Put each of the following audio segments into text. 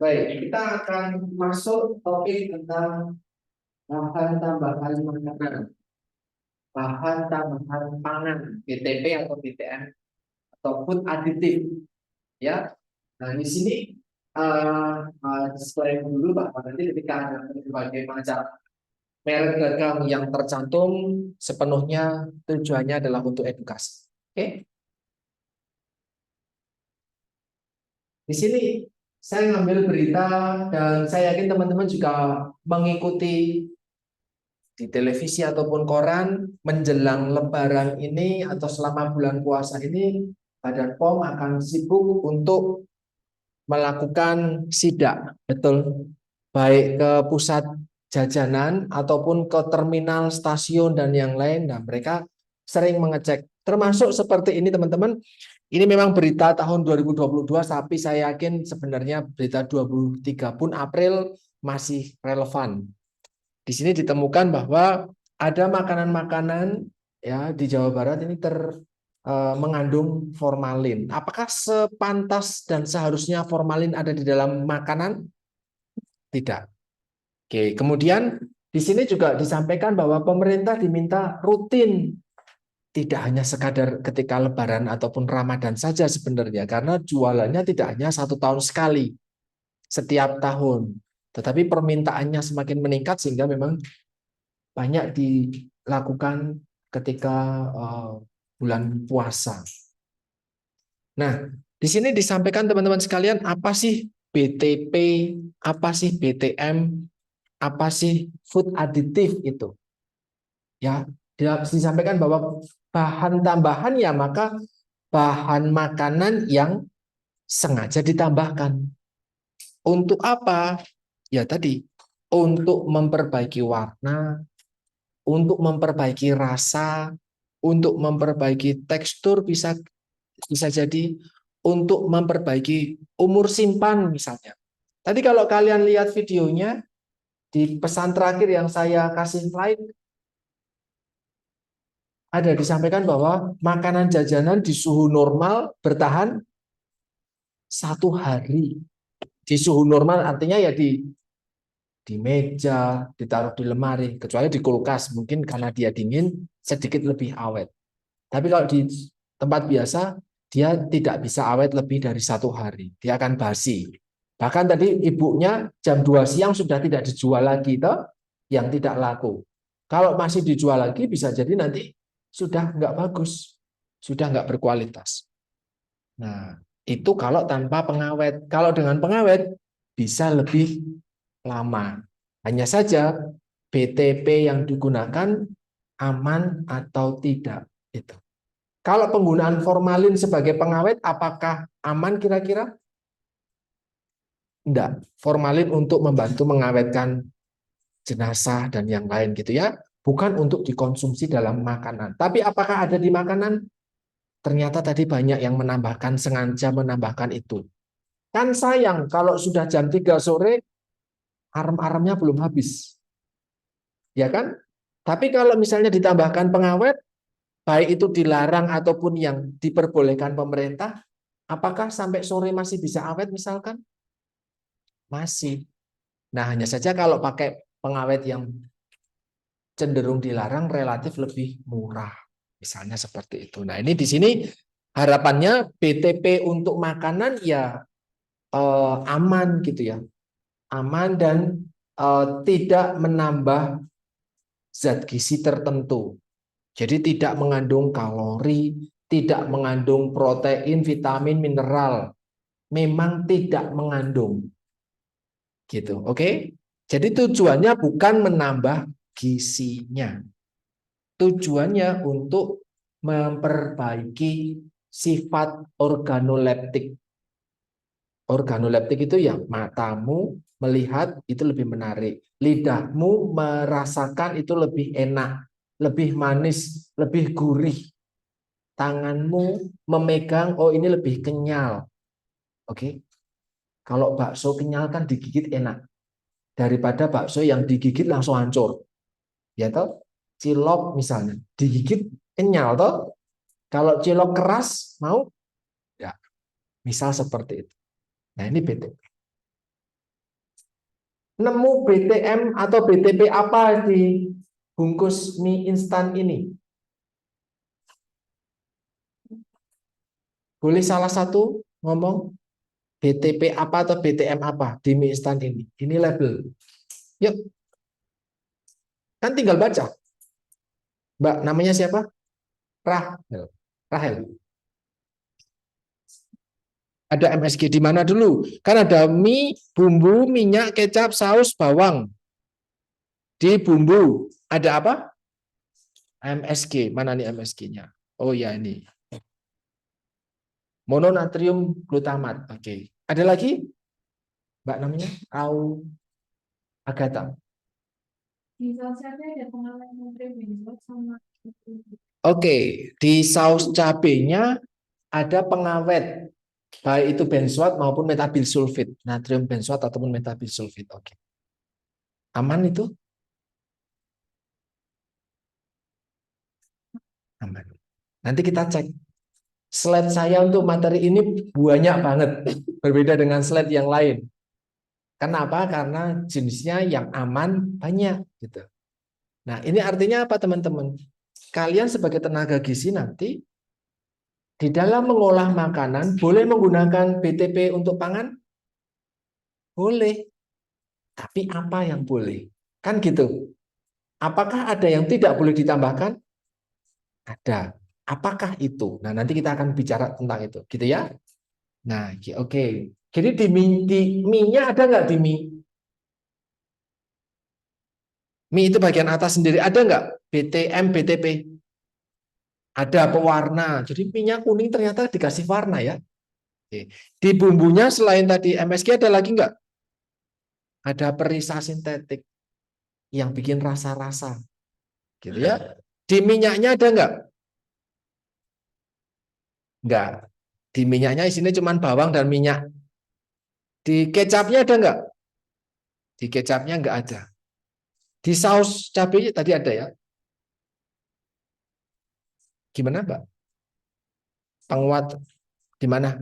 Baik, kita akan masuk topik tentang bahan tambahan makanan, bahan tambahan pangan, BTP atau BTM atau food additive, ya. Nah, di sini disclaimer dulu bahwa nanti ketika ada berbagai macam merek dagang yang tercantum, sepenuhnya tujuannya adalah untuk edukasi. Oke, di sini saya ngambil berita dan saya yakin teman-teman juga mengikuti di televisi ataupun koran menjelang Lebaran ini atau selama bulan puasa ini, Badan POM akan sibuk untuk melakukan sidak, betul, baik ke pusat jajanan ataupun ke terminal, stasiun dan yang lain. Dan mereka sering mengecek, termasuk seperti ini teman-teman. Ini memang berita tahun 2022, tapi saya yakin sebenarnya berita 23 pun April masih relevan. Di sini ditemukan bahwa ada makanan-makanan ya di Jawa Barat ini mengandung formalin. Apakah sepantas dan seharusnya formalin ada di dalam makanan? Tidak. Oke, kemudian di sini juga disampaikan bahwa pemerintah diminta rutin, tidak hanya sekadar ketika Lebaran ataupun Ramadan saja sebenarnya, karena jualannya tidak hanya 1 tahun sekali, setiap tahun. Tetapi permintaannya semakin meningkat sehingga memang banyak dilakukan ketika bulan puasa. Nah, di sini disampaikan teman-teman sekalian, apa sih BTP, apa sih BTM, apa sih food additive itu? Ya, disampaikan bahwa bahan tambahan ya maka bahan makanan yang sengaja ditambahkan. Untuk apa? Ya tadi, untuk memperbaiki warna, untuk memperbaiki rasa, untuk memperbaiki tekstur bisa bisa jadi untuk memperbaiki umur simpan misalnya. Tadi kalau kalian lihat videonya di pesan terakhir yang saya kasih slide, ada disampaikan bahwa makanan jajanan di suhu normal bertahan 1 hari. Di suhu normal artinya ya di meja, ditaruh di lemari, kecuali di kulkas mungkin karena dia dingin sedikit lebih awet. Tapi kalau di tempat biasa, dia tidak bisa awet lebih dari 1 hari. Dia akan basi. Bahkan tadi ibunya jam 2 siang sudah tidak dijual lagi, toh, yang tidak laku. Kalau masih dijual lagi, bisa jadi nanti sudah nggak bagus, sudah nggak berkualitas. Nah, itu kalau tanpa pengawet. Kalau dengan pengawet, bisa lebih lama. Hanya saja BTP yang digunakan aman atau tidak. Itu. Kalau penggunaan formalin sebagai pengawet, apakah aman kira-kira? Enggak. Formalin untuk membantu mengawetkan jenazah dan yang lain gitu ya. Bukan untuk dikonsumsi dalam makanan. Tapi apakah ada di makanan? Ternyata tadi banyak yang menambahkan, sengaja menambahkan itu. Kan sayang kalau sudah jam 3 sore, arem-aremnya belum habis. Ya kan? Tapi kalau misalnya ditambahkan pengawet, baik itu dilarang ataupun yang diperbolehkan pemerintah, apakah sampai sore masih bisa awet misalkan? Masih. Nah, hanya saja kalau pakai pengawet yang cenderung dilarang relatif lebih murah. Misalnya seperti itu. Nah, ini di sini harapannya BTP untuk makanan ya aman gitu ya. Aman dan tidak menambah zat gizi tertentu. Jadi tidak mengandung kalori, tidak mengandung protein, vitamin, mineral. Memang tidak mengandung. Gitu, oke? Jadi tujuannya bukan menambah gizinya. Tujuannya untuk memperbaiki sifat organoleptik. Organoleptik itu ya matamu melihat itu lebih menarik. Lidahmu merasakan itu lebih enak, lebih manis, lebih gurih. Tanganmu memegang, oh ini lebih kenyal. Oke. Kalau bakso kenyal kan digigit enak daripada bakso yang digigit langsung hancur. Ya toh? Cilok misalnya, digigit kenyal toh? Kalau cilok keras mau? Ya, misal seperti itu. Nah, ini BTP. Nemu BTM atau BTP apa di bungkus mie instan ini? Boleh salah satu ngomong BTP apa atau BTM apa di mie instan ini? Ini label. Yuk, kan tinggal baca. Mbak, namanya siapa? Rahel. Rahel. Ada MSG di mana dulu? Kan ada mie, bumbu, minyak, kecap, saus, bawang. Di bumbu ada apa? MSG. Mana nih MSG-nya? Oh ya, ini. Mononatrium glutamat. Oke. Ada lagi? Mbak namanya? Agatha. Oke, di saus cabenya ada pengawet, baik itu benzoat maupun metabil sulfit, natrium benzoat ataupun metabil sulfit. Oke. Aman itu? Aman. Nanti kita cek. Slide saya untuk materi ini banyak banget, berbeda dengan slide yang lain. Kenapa? Karena jenisnya yang aman banyak gitu. Nah, ini artinya apa, teman-teman? Kalian sebagai tenaga gizi nanti di dalam mengolah makanan boleh menggunakan BTP untuk pangan? Boleh. Tapi apa yang boleh? Kan gitu. Apakah ada yang tidak boleh ditambahkan? Ada. Apakah itu? Nah, nanti kita akan bicara tentang itu, gitu ya. Nah, oke. Jadi di mie-nya ada nggak di mie? Mie itu bagian atas sendiri ada nggak? BTM, BTP? Ada pewarna. Jadi minyak kuning ternyata dikasih warna ya. Oke. Di bumbunya selain tadi MSG ada lagi nggak? Ada perisa sintetik yang bikin rasa-rasa. Gitu ya. Di minyaknya ada nggak? Nggak. Di minyaknya isinya cuma bawang dan minyak. Di kecapnya ada nggak? Di kecapnya nggak ada. Di saus cabai tadi ada ya. Gimana, Mbak? Penguat di mana?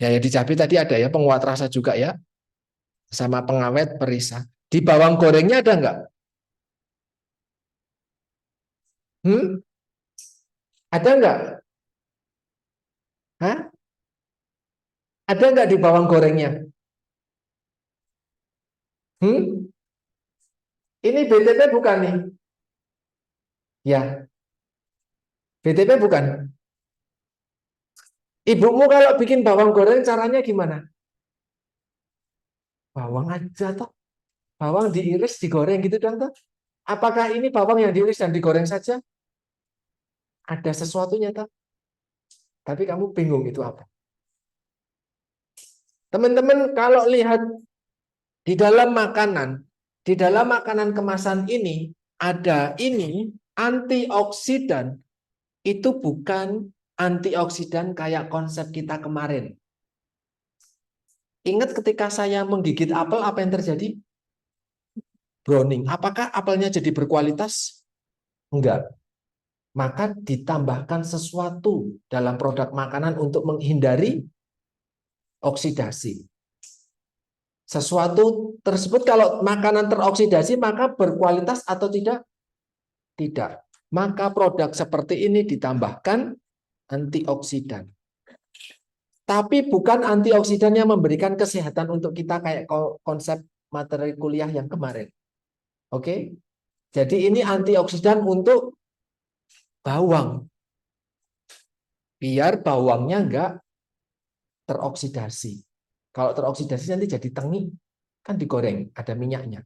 Ya, ya di cabai tadi ada ya, penguat rasa juga ya. Sama pengawet perisa. Di bawang gorengnya ada nggak? Hmm? Ada nggak? Hah? Ada nggak di bawang gorengnya? Hmm? Ini BTP bukan nih? Ya, BTP bukan. Ibumu kalau bikin bawang goreng caranya gimana? Bawang aja toh. Bawang diiris, digoreng gitu dong toh. Apakah ini bawang yang diiris dan digoreng saja? Ada sesuatunya toh. Tapi kamu bingung itu apa? Teman-teman kalau lihat di dalam makanan kemasan ini ada ini antioksidan. Itu bukan antioksidan kayak konsep kita kemarin. Ingat ketika saya menggigit apel, apa yang terjadi? Browning. Apakah apelnya jadi berkualitas? Enggak. Maka ditambahkan sesuatu dalam produk makanan untuk menghindari oksidasi. Sesuatu tersebut kalau makanan teroksidasi maka berkualitas atau tidak? Tidak. Maka produk seperti ini ditambahkan antioksidan. Tapi bukan antioksidan yang memberikan kesehatan untuk kita kayak konsep materi kuliah yang kemarin. Oke? Jadi ini antioksidan untuk bawang. Biar bawangnya enggak teroksidasi. Kalau teroksidasi nanti jadi tengi, kan digoreng, ada minyaknya.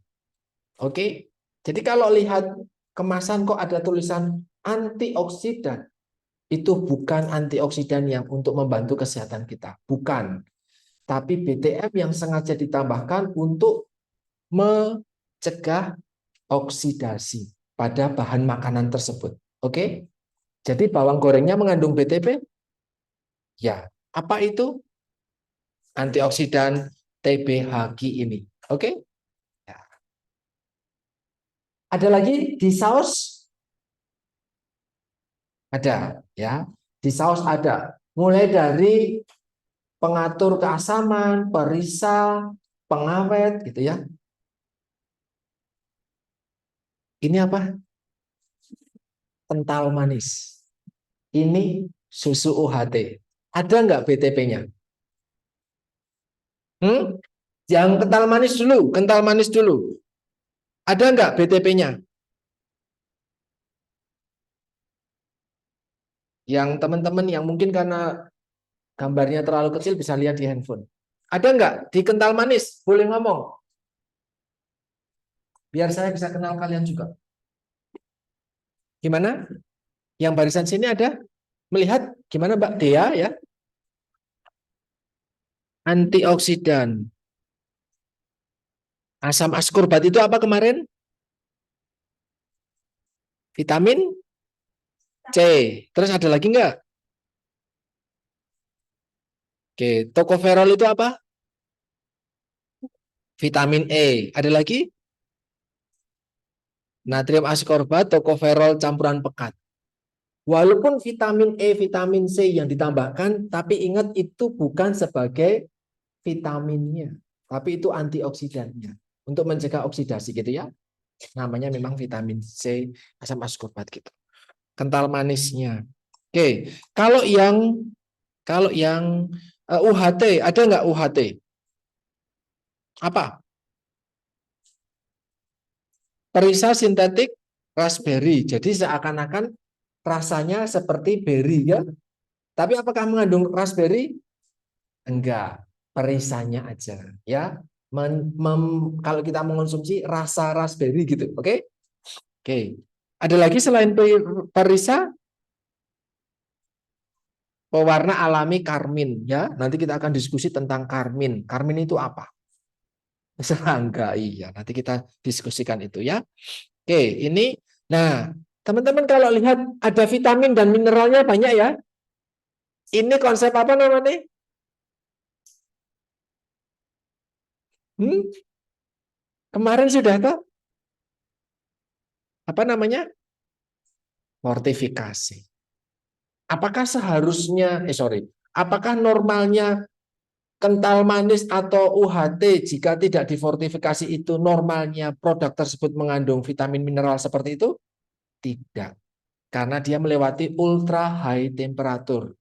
Oke? Jadi kalau lihat kemasan kok ada tulisan antioksidan, itu bukan antioksidan yang untuk membantu kesehatan kita. Bukan. Tapi BTM yang sengaja ditambahkan untuk mencegah oksidasi pada bahan makanan tersebut. Oke? Jadi bawang gorengnya mengandung BTP? Ya. Apa itu? Antioksidan TBHQ ini. Oke? Ya. Ada lagi di saus? Ada, ya. Di saus ada. Mulai dari pengatur keasaman, perisa, pengawet gitu ya. Ini apa? Kental manis. Ini susu UHT. Ada nggak BTP-nya? Yang kental manis dulu, kental manis dulu. Ada nggak BTP-nya? Yang teman-teman yang mungkin karena gambarnya terlalu kecil bisa lihat di handphone. Ada nggak di kental manis? Boleh ngomong. Biar saya bisa kenal kalian juga. Gimana? Yang barisan sini ada? Melihat gimana Mbak Dea ya? Antioksidan. Asam askorbat itu apa kemarin? Vitamin C. Terus ada lagi nggak? Oke, tokoferol itu apa? Vitamin E. Ada lagi? Natrium askorbat, tokoferol campuran pekat. Walaupun vitamin E, vitamin C yang ditambahkan, tapi ingat itu bukan sebagai vitaminnya, tapi itu antioksidannya untuk mencegah oksidasi gitu ya. Namanya memang vitamin C, asam askorbat gitu. Kental manisnya. Oke, kalau yang UHT ada nggak UHT? Apa? Perisa sintetik raspberry. Jadi seakan-akan rasanya seperti berry ya. Tapi apakah mengandung raspberry? Enggak, perisanya aja ya. Kalau kita mengonsumsi rasa raspberry gitu, oke? Oke. Ada lagi selain perisa? Pewarna alami karmin ya. Nanti kita akan diskusi tentang karmin. Karmin itu apa? Serangga, iya. Nanti kita diskusikan itu ya. Oke, ini. Nah, teman-teman kalau lihat ada vitamin dan mineralnya banyak ya. Ini konsep apa namanya? Hmm? Kemarin sudah tahu apa namanya? Fortifikasi. Apakah seharusnya, apakah normalnya kental manis atau UHT jika tidak difortifikasi itu normalnya produk tersebut mengandung vitamin mineral seperti itu? Tidak. Karena dia melewati ultra high temperatur.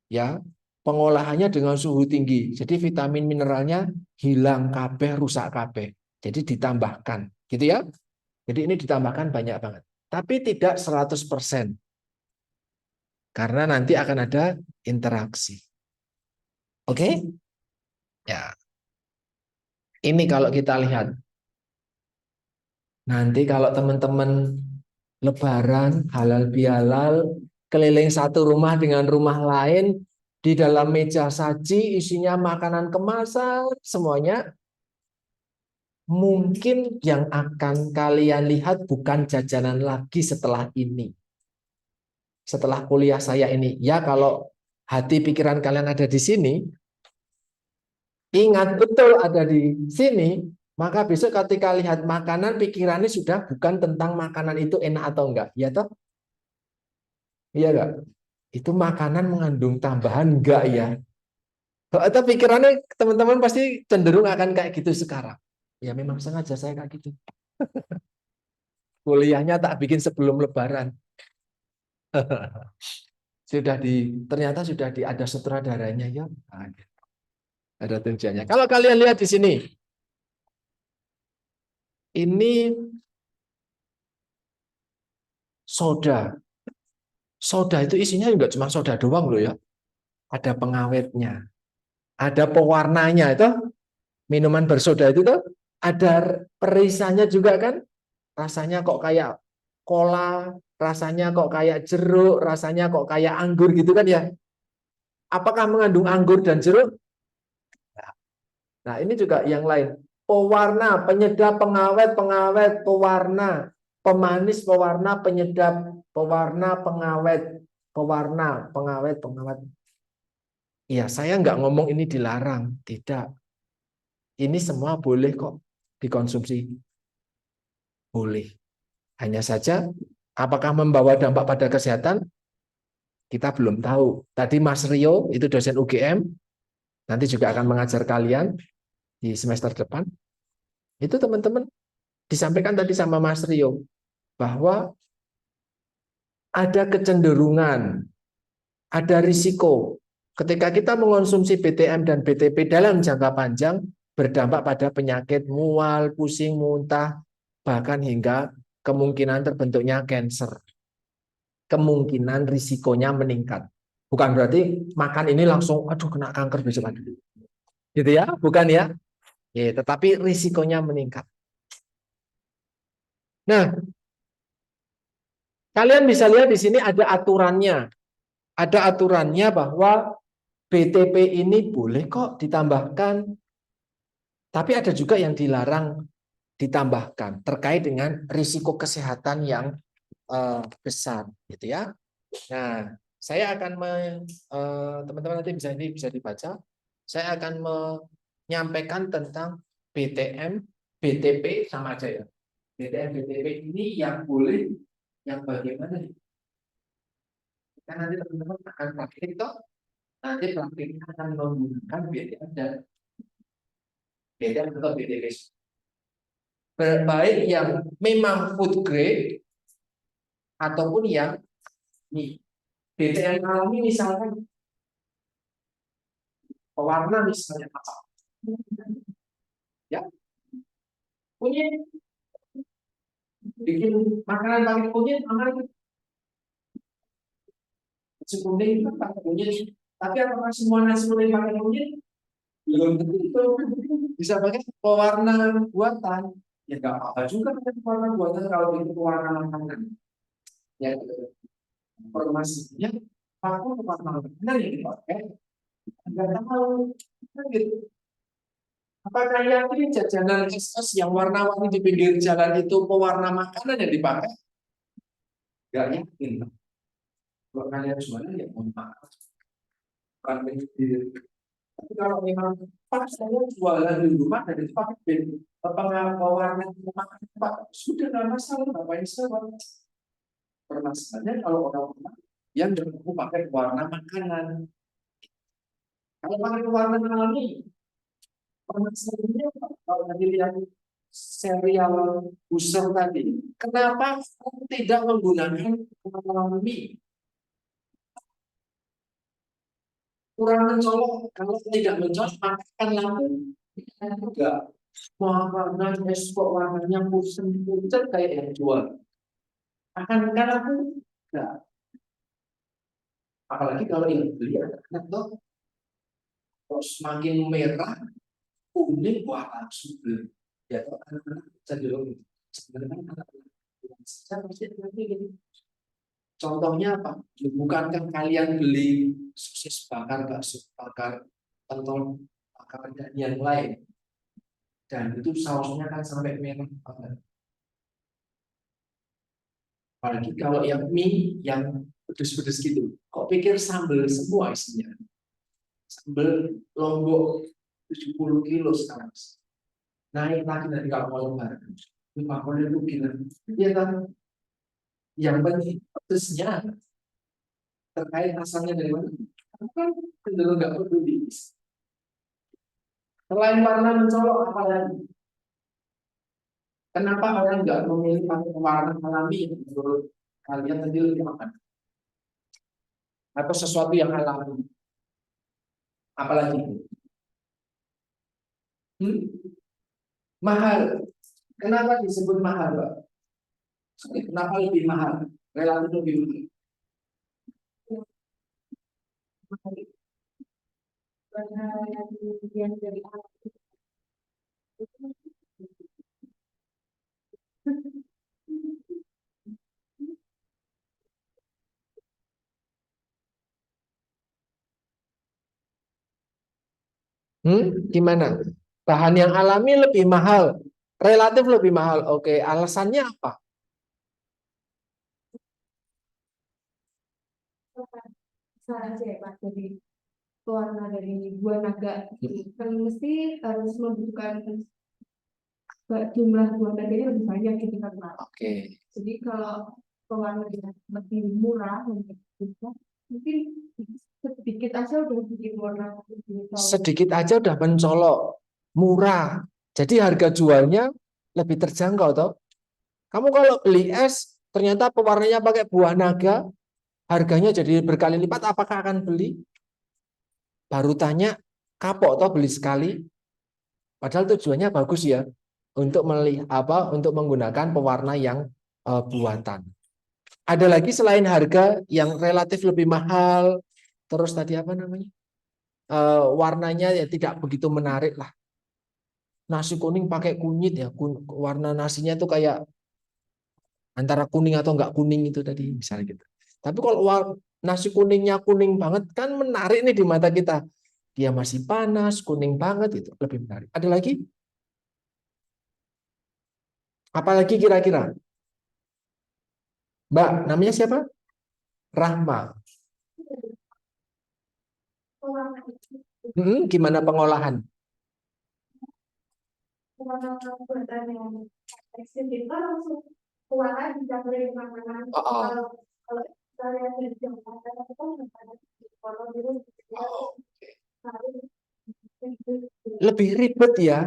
Ya, pengolahannya dengan suhu tinggi. Jadi vitamin mineralnya hilang kabeh, rusak kabeh. Jadi ditambahkan, gitu ya. Jadi ini ditambahkan banyak banget. Tapi tidak 100%. Karena nanti akan ada interaksi. Oke? Ya. Ini kalau kita lihat. Nanti kalau teman-teman Lebaran, halal bihalal, keliling satu rumah dengan rumah lain, di dalam meja saji isinya makanan kemasan, semuanya. Mungkin yang akan kalian lihat bukan jajanan lagi setelah ini. Setelah kuliah saya ini. Ya kalau hati pikiran kalian ada di sini, ingat betul ada di sini, maka besok ketika lihat makanan, pikirannya sudah bukan tentang makanan itu enak atau enggak. Ya toh? Iya enggak? Itu makanan mengandung tambahan enggak ya? Atau pikirannya teman-teman pasti cenderung akan kayak gitu sekarang. Ya memang sengaja saya kayak gitu. Kuliahnya tak bikin sebelum Lebaran. Ternyata sudah ada sutradaranya ya. Ada tujuannya. Kalau kalian lihat di sini, ini soda. Soda itu isinya juga cuma soda doang loh ya. Ada pengawetnya, ada pewarnanya itu. Minuman bersoda itu tuh ada perisanya juga kan. Rasanya kok kayak cola, rasanya kok kayak jeruk, rasanya kok kayak anggur gitu kan ya. Apakah mengandung anggur dan jeruk? Nah, ini juga yang lain. Pewarna, penyedap, pengawet, pengawet, pewarna, pemanis, pewarna, penyedap, pewarna, pengawet, pewarna, pengawet, pengawet. Iya, saya nggak ngomong ini dilarang, tidak. Ini semua boleh kok dikonsumsi, boleh. Hanya saja, apakah membawa dampak pada kesehatan? Kita belum tahu. Tadi Mas Rio, itu dosen UGM, nanti juga akan mengajar kalian di semester depan. Itu teman-teman disampaikan tadi sama Mas Rio bahwa ada kecenderungan, ada risiko ketika kita mengonsumsi BTM dan BTP dalam jangka panjang berdampak pada penyakit mual, pusing, muntah, bahkan hingga kemungkinan terbentuknya kanker. Kemungkinan risikonya meningkat. Bukan berarti makan ini langsung aduh kena kanker besok. Gitu ya, bukan ya? Ya, tetapi risikonya meningkat. Nah, kalian bisa lihat di sini ada aturannya. Ada aturannya bahwa BTP ini boleh kok ditambahkan, tapi ada juga yang dilarang ditambahkan terkait dengan risiko kesehatan yang besar, gitu ya. Nah, saya akan teman-teman nanti bisa dibaca. Saya akan menyampaikan tentang BTM, BTP sama aja ya. BTM, BTP ini yang boleh, yang bagaimana? Kan nanti teman-teman akan praktik toh. Nanti praktiknya akan menggunakan BTM dan BTM atau BTP. Baik yang memang food grade ataupun yang ini. BTM alami misalkan pewarna misalnya apa? Ya, kunyit, bikin makanan pakai kunyit aman. Nasi kuning itu pakai kunyit, tapi apakah semua nasi kuning pakai kunyit? Belum tentu itu bisa pakai pewarna buatan. Ya nggak apa-apa juga pakai pewarna buatan kalau itu pewarna makanan. Ya, informasinya aku pewarna makanan yang dipakai nggak tahu. Kan gitu. Apakah yakin jajanan es yang warna-warni di pinggir jalan itu pewarna makanan yang dipakai? Gak yakin. Kalau kalian jualan ya mohon maaf. Bukan begitu. Tapi kalau memang Pak saya jualan di rumah dan itu pakai pewarna makanan Pak, sudah nggak masalah, ngapain saya? Permasalahannya kalau orang-orang yang mau pakai warna makanan, kalau pakai warna alami, permasalahannya kalau tadi lihat serial user tadi, kenapa tidak menggunakan alami? Kurang mencolok, kalau tidak mencolok maka akan lambung. Enggak, warna es kok warnanya pucat kayak yang jual. Akan laku enggak. Apalagi kalau yang beli anak tuh semakin merah, kuning, wah langsung beli. Ya, anak-anak cenderung sebenarnya anak-anak contohnya apa? Bukankah kalian beli sosis bakar, bakso bakar, pentol bakar dan yang lain? Dan itu sausnya kan sampai merah banget. Apalagi kalau yang mie yang pedes-pedes gitu. Kok pikir sambal semua isinya? Sambal Lombok 70 kilo sekarang. Naik lagi nanti kalau mau lebaran. 50 ribu gila. Iya kan? Yang penting pedesnya terkait asalnya dari mana? Kan cenderung nggak peduli. Selain warna mencolok apa lagi? Kenapa orang nggak memilih pakai warna alami menurut kalian tadi lebih aman? Atau sesuatu yang alami? Apalagi itu? Mahal. Kenapa disebut mahal, Pak? Kenapa lebih mahal? Relatif lebih mahal. Gimana? Bahan yang alami lebih mahal, relatif lebih mahal. Oke, alasannya apa? Salah aja ya Pak, jadi pewarna dari buah naga kan mesti harus membutuhkan jumlah buah naganya lebih banyak gitu kan Pak. Oke. Jadi kalau pewarna lebih murah untuk bisa mungkin sedikit aja udah bikin warna gitu. Sedikit aja udah mencolok, murah. Jadi harga jualnya lebih terjangkau toh. Kamu kalau beli es, ternyata pewarnanya pakai buah naga, harganya jadi berkali lipat, apakah akan beli? Baru tanya, kapok toh beli sekali. Padahal tujuannya bagus ya, untuk melihat untuk menggunakan pewarna yang buatan. Ada lagi selain harga yang relatif lebih mahal, terus tadi apa namanya? Warnanya ya tidak begitu menarik lah. Nasi kuning pakai kunyit ya, warna nasinya itu kayak antara kuning atau enggak kuning itu tadi misalnya gitu. Tapi kalau nasi kuningnya kuning banget kan menarik nih di mata kita. Dia masih panas, kuning banget itu lebih menarik. Ada lagi? Apalagi kira-kira? Mbak, namanya siapa? Rahma. Warna itu Gimana pengolahan? warna buatan yang tekstil itu kan langsung warna dicampur makanan. Oh, oh. Kalau kalau saya di Jakarta itu kan ada warna biru Lebih ribet ya.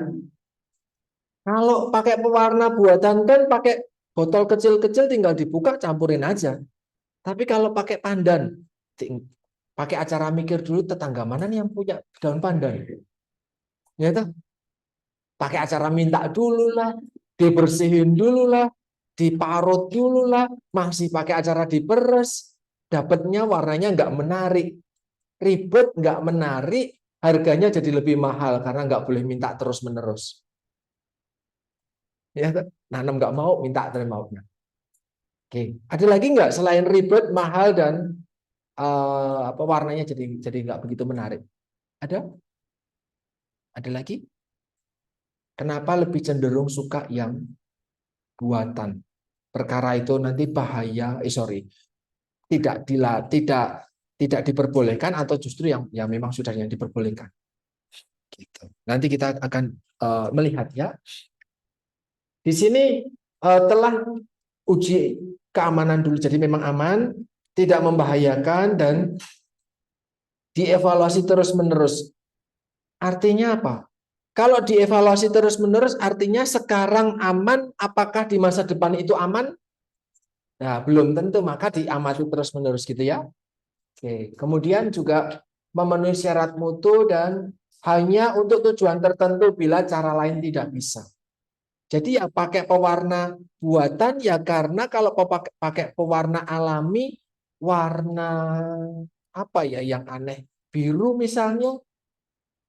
Kalau pakai pewarna buatan kan pakai botol kecil-kecil tinggal dibuka campurin aja. Tapi kalau pakai pandan, pakai acara mikir dulu tetangga mana nih yang punya daun pandan. Ya toh? Pakai acara minta dulu lah, dibersihin dulu lah, diparut dulu lah, masih pakai acara diperes, dapatnya warnanya nggak menarik, ribet nggak menarik, harganya jadi lebih mahal karena nggak boleh minta terus menerus. Ya, nanam nggak mau, minta terus maunya. Oke, ada lagi nggak selain ribet, mahal dan warnanya jadi nggak begitu menarik? Ada? Ada lagi? Kenapa lebih cenderung suka yang buatan? Perkara itu nanti bahaya, tidak diperbolehkan atau justru yang memang sudah yang diperbolehkan. Gitu. Nanti kita akan melihat ya. Di sini telah uji keamanan dulu, jadi memang aman, tidak membahayakan dan dievaluasi terus-menerus. Artinya apa? Kalau dievaluasi terus-menerus, artinya sekarang aman, apakah di masa depan itu aman? Nah, belum tentu, maka diamati terus-menerus gitu ya. Oke. Kemudian juga memenuhi syarat mutu dan hanya untuk tujuan tertentu bila cara lain tidak bisa. Jadi ya pakai pewarna buatan ya karena kalau pakai pewarna alami, warna apa ya yang aneh? Biru misalnya,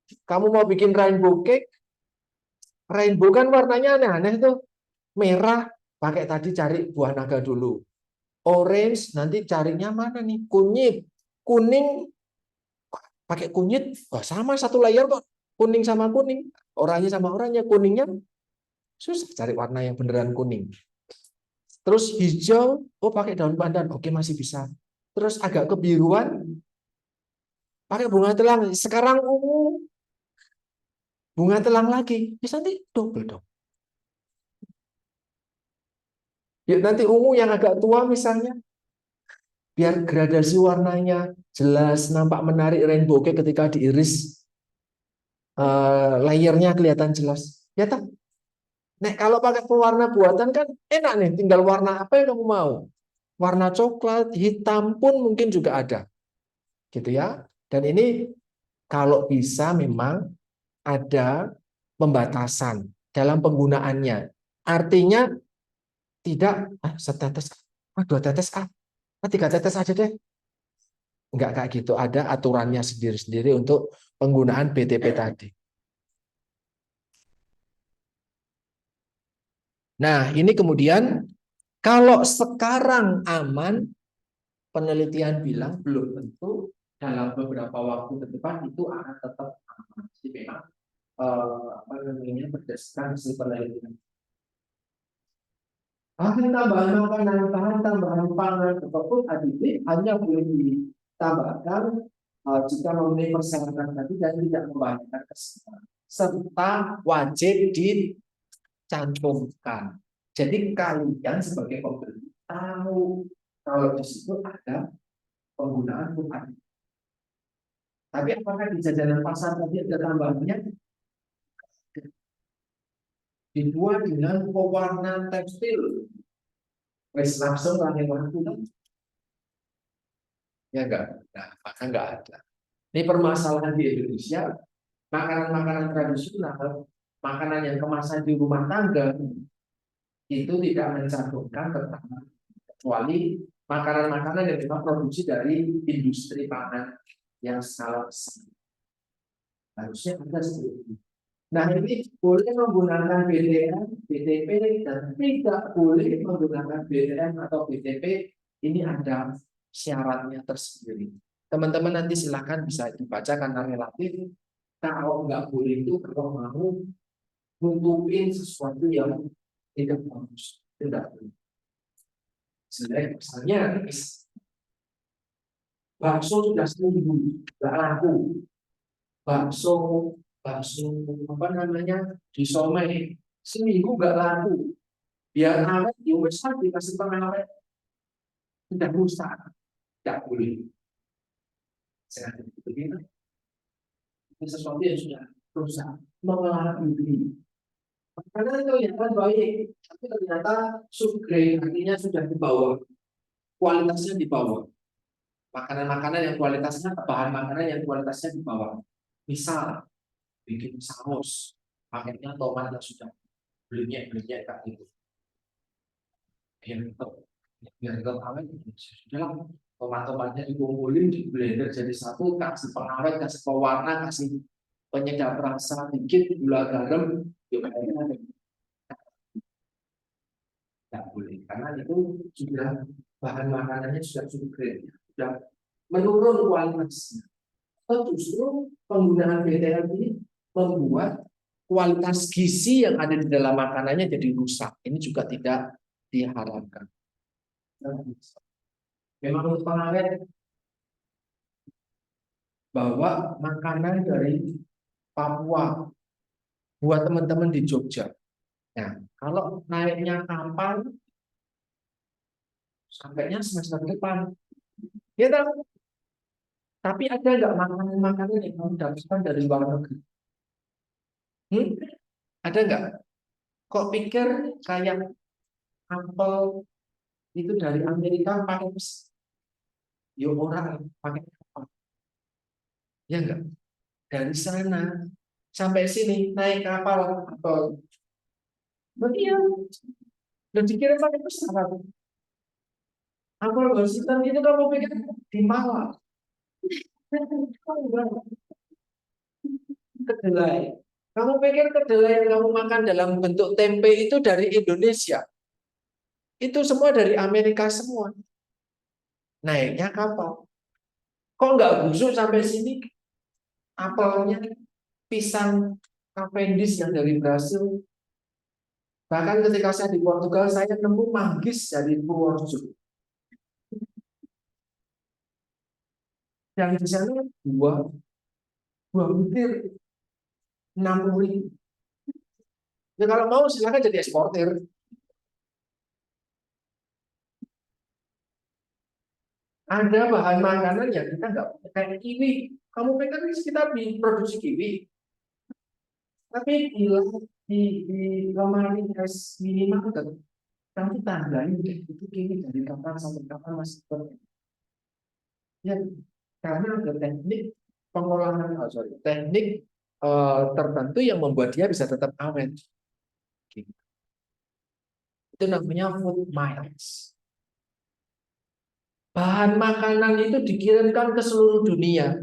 kamu mau bikin rainbow cake, rainbow kan warnanya aneh-aneh tuh. Merah, pakai tadi cari buah naga dulu. Orange, nanti carinya mana nih? Kunyit. Kuning, pakai kunyit. Oh, sama satu layer kok. Kuning sama kuning. Oranye sama oranye. Kuningnya susah cari warna yang beneran kuning. Terus hijau, oh pakai daun pandan. Oke, masih bisa. Terus agak kebiruan, pakai bunga telang. Sekarang ungu, bunga telang lagi. Bisa nanti double dong. Ya, nanti ungu yang agak tua misalnya, biar gradasi warnanya jelas, nampak menarik rainbow cake ketika diiris, layernya kelihatan jelas. Ya tak? Nek kalau pakai pewarna buatan kan enak nih, tinggal warna apa yang kamu mau. Warna coklat, hitam pun mungkin juga ada. Gitu ya. Dan ini kalau bisa memang ada pembatasan dalam penggunaannya. Artinya tidak setetes, dua tetes, tiga tetes aja deh. Enggak kayak gitu, ada aturannya sendiri-sendiri untuk penggunaan BTP tadi. Nah, ini kemudian kalau sekarang aman, penelitian bilang belum tentu dalam beberapa waktu ke depan itu akan tetap aman. Jadi memang apa namanya berdasarkan hasil penelitian. Bahan tambahan pangan ataupun aditif hanya boleh ditambahkan jika memenuhi persyaratan tadi dan tidak membahayakan kesehatan serta wajib dicantumkan. Jadi kalian sebagai pembeli tahu kalau di situ ada penggunaan pupuk. Tapi apakah di jajanan pasar tadi ada tambahannya? Dibuat dengan pewarna tekstil. Wes langsung lahir laku. Ya enggak? Nah, maka enggak ada. Ini permasalahan di Indonesia, makanan-makanan tradisional, makanan yang kemasan di rumah tangga itu tidak mencantumkan pertama, kecuali makanan-makanan yang memang produksi dari industri pangan yang skala besar. Harusnya ada seperti itu. Nah, ini boleh menggunakan BTN, BTP, dan tidak boleh menggunakan BTN atau BTP. Ini ada syaratnya tersendiri. Teman-teman nanti silakan bisa dibaca karena relatif. Kalau nggak boleh itu kalau mau nutupin sesuatu yang tidak bagus, tidak boleh. Sebenarnya misalnya bakso sudah seminggu nggak laku, bakso bakso apa namanya disomai seminggu nggak laku, biar awet ya wes dikasih pengawet sudah rusak, tidak boleh. Sekarang begitu ini sesuatu yang sudah rusak mengelabui karena kelihatan baik tapi ternyata subgrade artinya sudah di bawah, kualitasnya di bawah. Makanan-makanan yang kualitasnya, bahan makanan yang kualitasnya di bawah, misal bikin saus paketnya tomat yang sudah belinya kayak gitu, biar awet sudah tomat-tomatnya dikumpulin di blender jadi satu, kasih pengawet, kasih pewarna, kasih penyedap rasa dikit, gula garam, tidak boleh karena itu sudah bahan makanannya sudah subgrade, sudah menurun kualitasnya. Atau justru penggunaan BTL ini membuat kualitas gizi yang ada di dalam makanannya jadi rusak. Ini juga tidak diharapkan. Memang untuk pengawet bawa makanan dari Papua buat teman-teman di Jogja. Nah, kalau naiknya kapal sampainya semester depan, ya tahu. Tapi ada nggak makanan-makanan yang kamu dapatkan dari luar negeri? Ada nggak? Kok pikir kayak apel itu dari Amerika pakai mesin? Ya orang pakai kapal. Ya enggak? Dari sana sampai sini naik kapal atau iya. Dan dikirim pakai pesawat. Apel Washington itu kamu pikir di Malang? Kedelai. Kamu pikir kedelai yang kamu makan dalam bentuk tempe itu dari Indonesia? Itu semua dari Amerika semua. Naiknya kapal. Kok nggak busuk sampai sini? Apelnya pisang Cavendish yang dari Brasil. Bahkan ketika saya di Portugal, saya nemu manggis dari Purworejo. Yang di sana dua butir 60.000. Ya kalau mau silakan jadi eksportir. Ada bahan makanan yang kita nggak punya kayak kiwi. Kamu pikir kita produksi kiwi, tapi di lemari es minimarket kami tandai itu kiwi dari kapan sampai kapan masih berada. Ya, karena ada teknik pengolahan, teknik tertentu yang membuat dia bisa tetap awet. Itu namanya food miles. Bahan makanan itu dikirimkan ke seluruh dunia.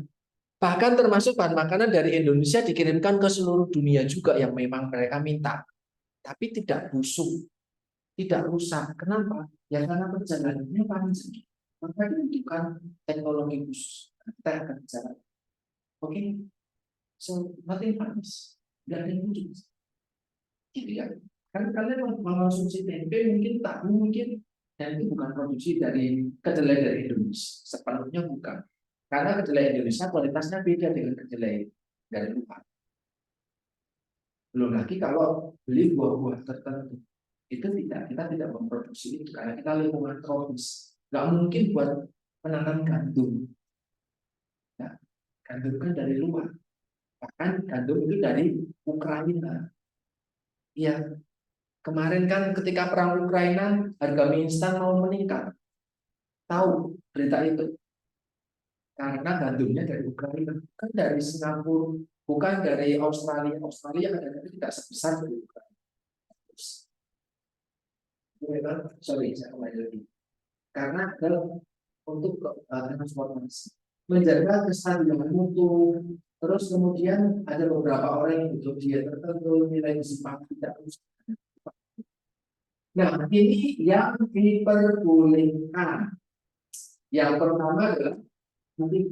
Bahkan termasuk bahan makanan dari Indonesia dikirimkan ke seluruh dunia juga yang memang mereka minta. Tapi tidak busuk, tidak rusak. Kenapa? Ya karena perjalanannya panjang. Maka dibutuhkan teknologi khusus. Kita akan bicara. Oke, so nothing panis, tidak ada yang lucu. Gitu ya. Kan kalian mengonsumsi tempe mungkin tahu mungkin, dan itu bukan produksi dari kedelai dari Indonesia, sepenuhnya bukan. Karena kedelai Indonesia kualitasnya beda dengan kedelai dari luar. Belum lagi kalau beli buah-buah tertentu, itu kita tidak memproduksi itu karena kita lingkungan tropis. Nggak mungkin buat menanam gandum. Nah, gandum kan dari luar. Bahkan gandum itu dari Ukraina. Iya, kemarin kan ketika perang Ukraina, harga mie instan mau meningkat. Tahu berita itu? Karena gandumnya dari Ukraina, bukan dari Singapura, bukan dari Australia. Australia kadang-kadang tidak sebesar dari Ukraina. Sorry, saya kembali lagi. Karena untuk transportasi, menjaga kestabilan mutu, terus kemudian ada beberapa orang yang butuh diet tertentu, nilai gizi pakai tidak usah. Nah, ini yang diperbolehkan. Yang pertama adalah nanti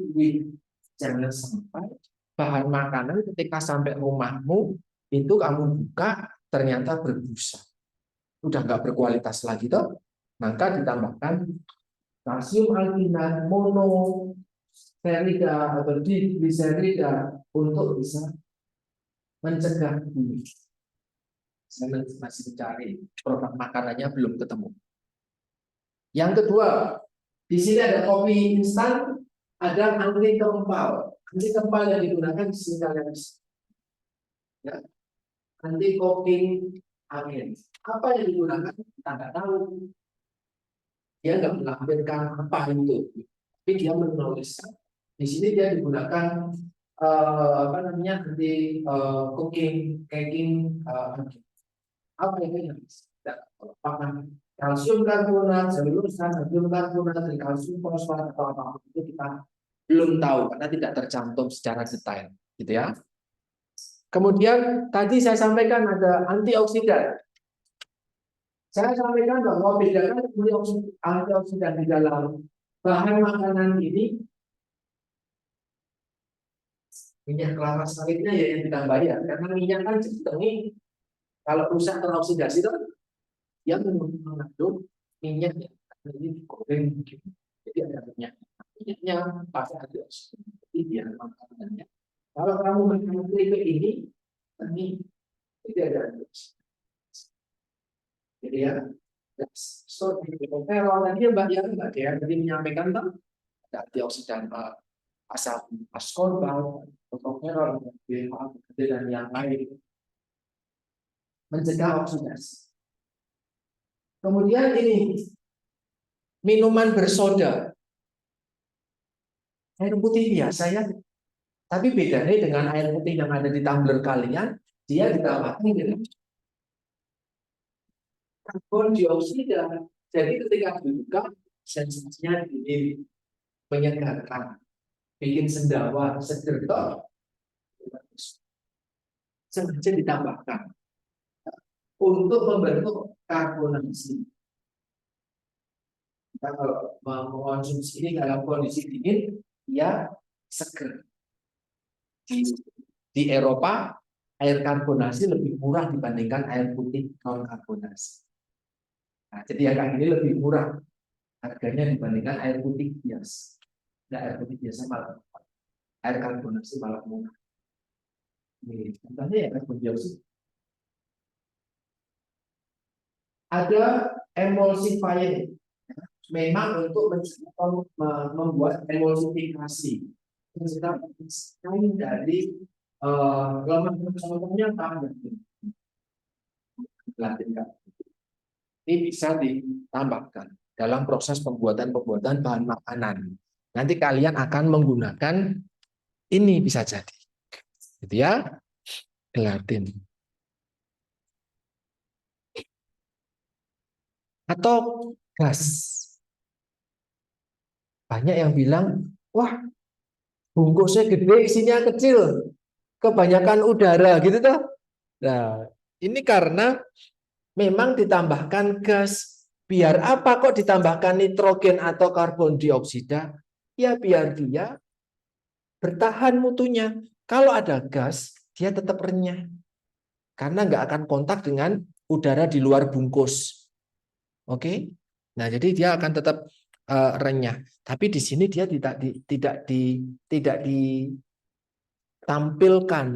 jangan sampai bahan makanan ketika sampai rumahmu itu kamu buka ternyata berbusa, udah nggak berkualitas lagi toh, maka ditambahkan kalsium alginat, monoserida atau digliserida untuk bisa mencegah ini. Saya masih mencari produk makanannya belum ketemu. Yang kedua, di sini ada kopi instan, ada anti kempal. Anti kempal yang digunakan di sini kalian ya, anti cooking agent. Apa yang digunakan kita nggak tahu. Dia nggak melampirkan apa itu, tapi dia menuliskan. Di sini dia digunakan apa namanya anti cooking, apa yang apakah kalsium karbonat, selulosa, kalsium karbonat, kalsium fosfat atau apa itu kita belum tahu karena tidak tercantum secara detail, gitu ya. Kemudian tadi saya sampaikan ada antioksidan. Saya sampaikan bahwa bedakan antioksidan di dalam bahan makanan ini, minyak kelapa sawitnya ya yang ditambah ya, karena minyak kan cenderung kalau rusak teroksidasi itu yang mengandung minyak yang ini digoreng, jadi ada minyaknya pasti ada jadi biar makanannya. Kalau kamu makan keripik ini tidak ada jadi ya. So kalau tadi Mbak ya tadi menyampaikan tentang ada antioksidan asam ascorbat, tokoferol, dan yang lain mencegah oksidasi. Kemudian ini minuman bersoda, air putih biasa ya, tapi bedanya dengan air putih yang ada di tumbler kalian, dia ditambahkan dengan karbon dioksida. Jadi ketika dibuka, sensasinya ini menyegarkan, bikin sendawa, seger toh. Sengaja ditambahkan untuk membentuk karbonasi. Kita kalau mengonsumsi ini dalam kondisi dingin, ya seger. Di Eropa, air karbonasi lebih murah dibandingkan air putih non karbonasi. Nah, jadi yang kayak ini lebih murah harganya dibandingkan air putih biasa. Nah, air putih biasa malah air karbonasi malah murah. Ini contohnya ya karbon dioksida. Ada emulsifier, memang untuk membuat emulsifikasi. Kita dari lemak contohnya tangan. Ini bisa ditambahkan dalam proses pembuatan bahan makanan. Nanti kalian akan menggunakan ini bisa jadi, gitu ya, gelatin. Atau gas. Banyak yang bilang, wah, bungkusnya gede, isinya kecil, kebanyakan udara, gitu toh. Nah, ini karena memang ditambahkan gas. Biar apa kok ditambahkan nitrogen atau karbon dioksida? Ya biar dia bertahan mutunya. Kalau ada gas, dia tetap renyah. Karena nggak akan kontak dengan udara di luar bungkus. Oke? Nah, jadi dia akan tetap renyah. Tapi di sini dia tidak ditampilkan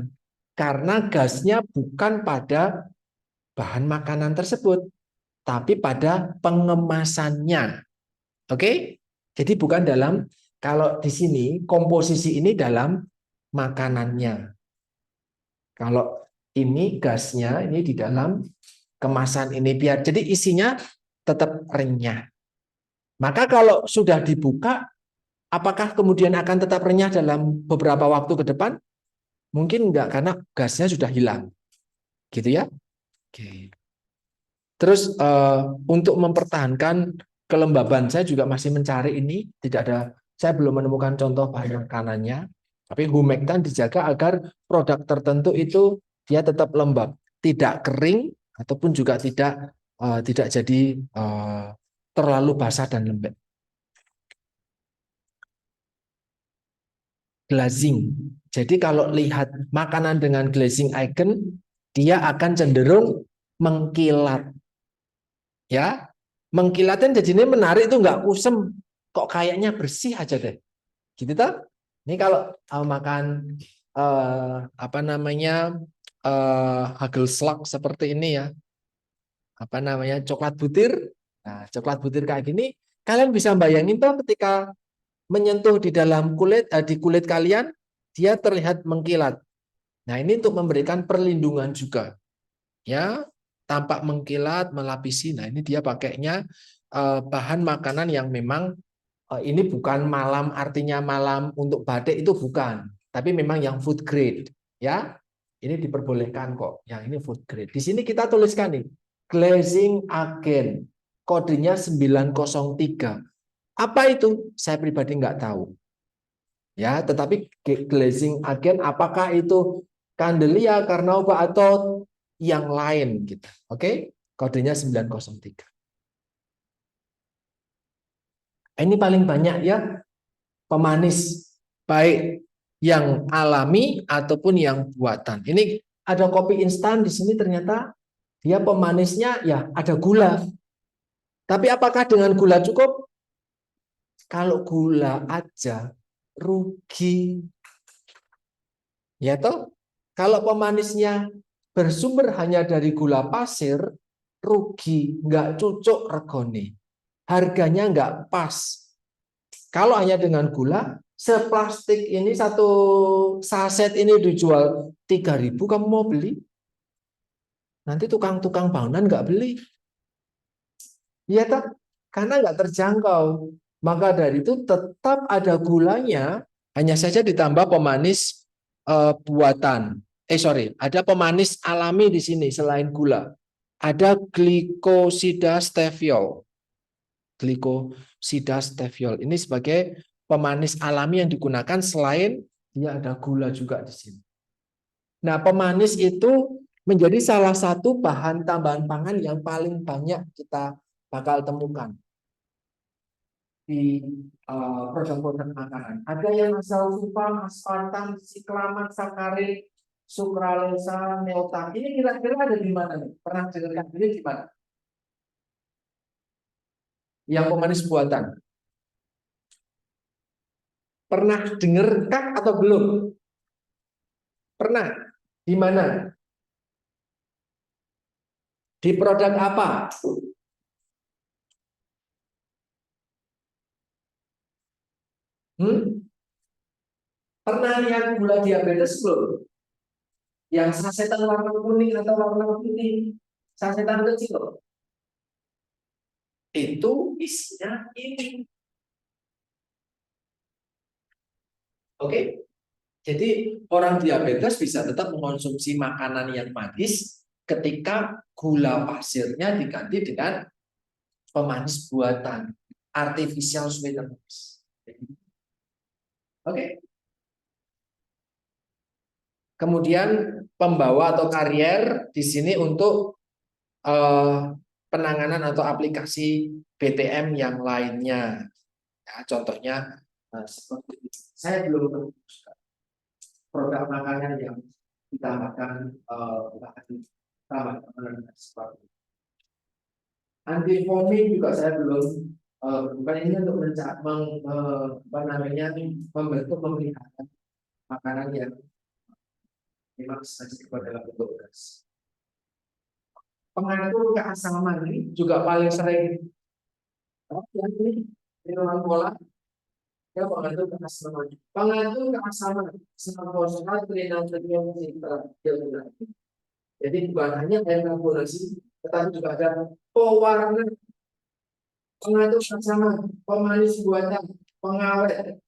karena gasnya bukan pada bahan makanan tersebut, tapi pada pengemasannya. Oke? Jadi bukan dalam, kalau di sini komposisi ini dalam makanannya. Kalau ini gasnya ini di dalam kemasan ini biar jadi isinya tetap renyah. Maka kalau sudah dibuka, apakah kemudian akan tetap renyah dalam beberapa waktu ke depan? Mungkin enggak karena gasnya sudah hilang. Gitu ya. Oke. Terus untuk mempertahankan kelembaban saya juga masih mencari ini, tidak ada, saya belum menemukan contoh bahan makanannya. Tapi humektan dijaga agar produk tertentu itu dia tetap lembab, tidak kering ataupun juga tidak jadi terlalu basah dan lembek. Glazing. Jadi kalau lihat makanan dengan glazing icon, dia akan cenderung mengkilat. Ya, mengkilatin jadinya menarik itu nggak kusem, kok kayaknya bersih aja deh. Gitu toh? Ini kalau makan apa namanya Hagelslag seperti ini ya, apa namanya coklat butir. Nah, coklat butir kayak gini, kalian bisa bayangin toh ketika menyentuh di dalam kulit di kulit kalian, dia terlihat mengkilat. Nah, ini untuk memberikan perlindungan juga. Ya, tampak mengkilat, melapisi. Nah, ini dia pakainya bahan makanan yang memang ini bukan malam artinya malam untuk batik itu bukan, tapi memang yang food grade, ya. Ini diperbolehkan kok. Yang ini food grade. Di sini kita tuliskan nih, glazing agent. Kodenya 903. Apa itu? Saya pribadi nggak tahu. Ya, tetapi glazing agent apakah itu Candelia, Carnauba atau yang lain gitu. Oke? Kodenya 903. Ini paling banyak ya pemanis baik yang alami ataupun yang buatan. Ini ada kopi instan di sini ternyata dia pemanisnya ya ada gula. Tapi apakah dengan gula cukup? Kalau gula aja rugi. Ya toh? Kalau pemanisnya bersumber hanya dari gula pasir, rugi, nggak cocok regone. Harganya nggak pas. Kalau hanya dengan gula, seplastik ini satu saset ini dijual 3.000, kamu mau beli? Nanti tukang-tukang bangunan nggak beli. Iya toh? Karena nggak terjangkau. Maka dari itu tetap ada gulanya, hanya saja ditambah pemanis buatan. Sorry, ada pemanis alami di sini selain gula. Ada glikosida steviol. Glikosida steviol ini sebagai pemanis alami yang digunakan selain dia ada gula juga di sini. Nah, pemanis itu menjadi salah satu bahan tambahan pangan yang paling banyak kita bakal temukan di produk-produk makanan. Ada yang asal sulfam, aspartam, siklamat, sakarin, sukralosa, neotam. Ini kira-kira ada di mana nih? Pernah dengarkan ini di mana? Yang pemanis buatan. Pernah dengarkah atau belum? Pernah. Di mana? Di produk apa? Hmm? Pernah lihat gula diabetes belum? Yang sasetan warna kuning atau warna putih, sasetan kecil. Itu isinya ini. Oke? Jadi orang diabetes bisa tetap mengonsumsi makanan yang manis ketika gula pasirnya diganti dengan pemanis buatan, artificial sweeteners. Oke? Kemudian pembawa atau karier di sini untuk penanganan atau aplikasi BTM yang lainnya. Ya, contohnya seperti ini. Saya belum menemukan produk makanan yang ditambahkan tambahkan seperti itu. Antifoaming juga saya belum bukan ini untuk membentuk memelihara makanan yang memang sensitif dalam bentuk gas. Pengatur keasaman ini juga paling sering. Oh, yang ini minuman kola, ya pengandung keasaman. Pengandung keasaman sama fosfat, trinium, citra. Jadi bukan hanya air karbonasi, tetapi juga ada pewarna, pengandung keasaman, pemanis buatan, pengawet,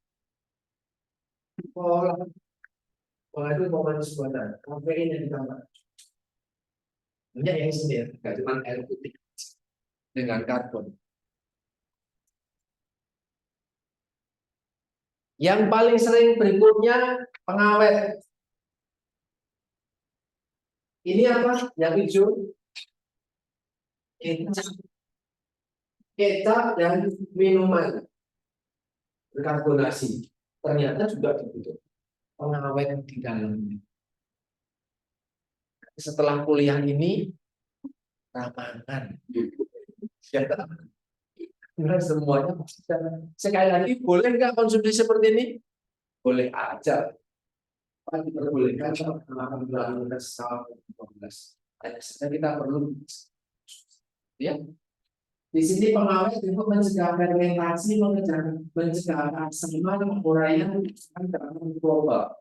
pengandung pemanis buatan, kafein yang ditambah. Banyak yang sini ya, nggak cuma air putih dengan karbon. Yang paling sering berikutnya pengawet. Ini apa? Yang hijau, kecap dan minuman berkarbonasi. Ternyata juga dibutuhkan pengawet di dalamnya. Setelah kuliah ini ramangan. Ya, nah, semuanya sekali lagi boleh nggak konsumsi seperti ini? Boleh aja. Diperbolehkan kalau bulan ke-12. Hanya saja kita perlu ya. Di sini pengawet untuk mencegah fermentasi, mencegah keasaman, uraian tekanan global.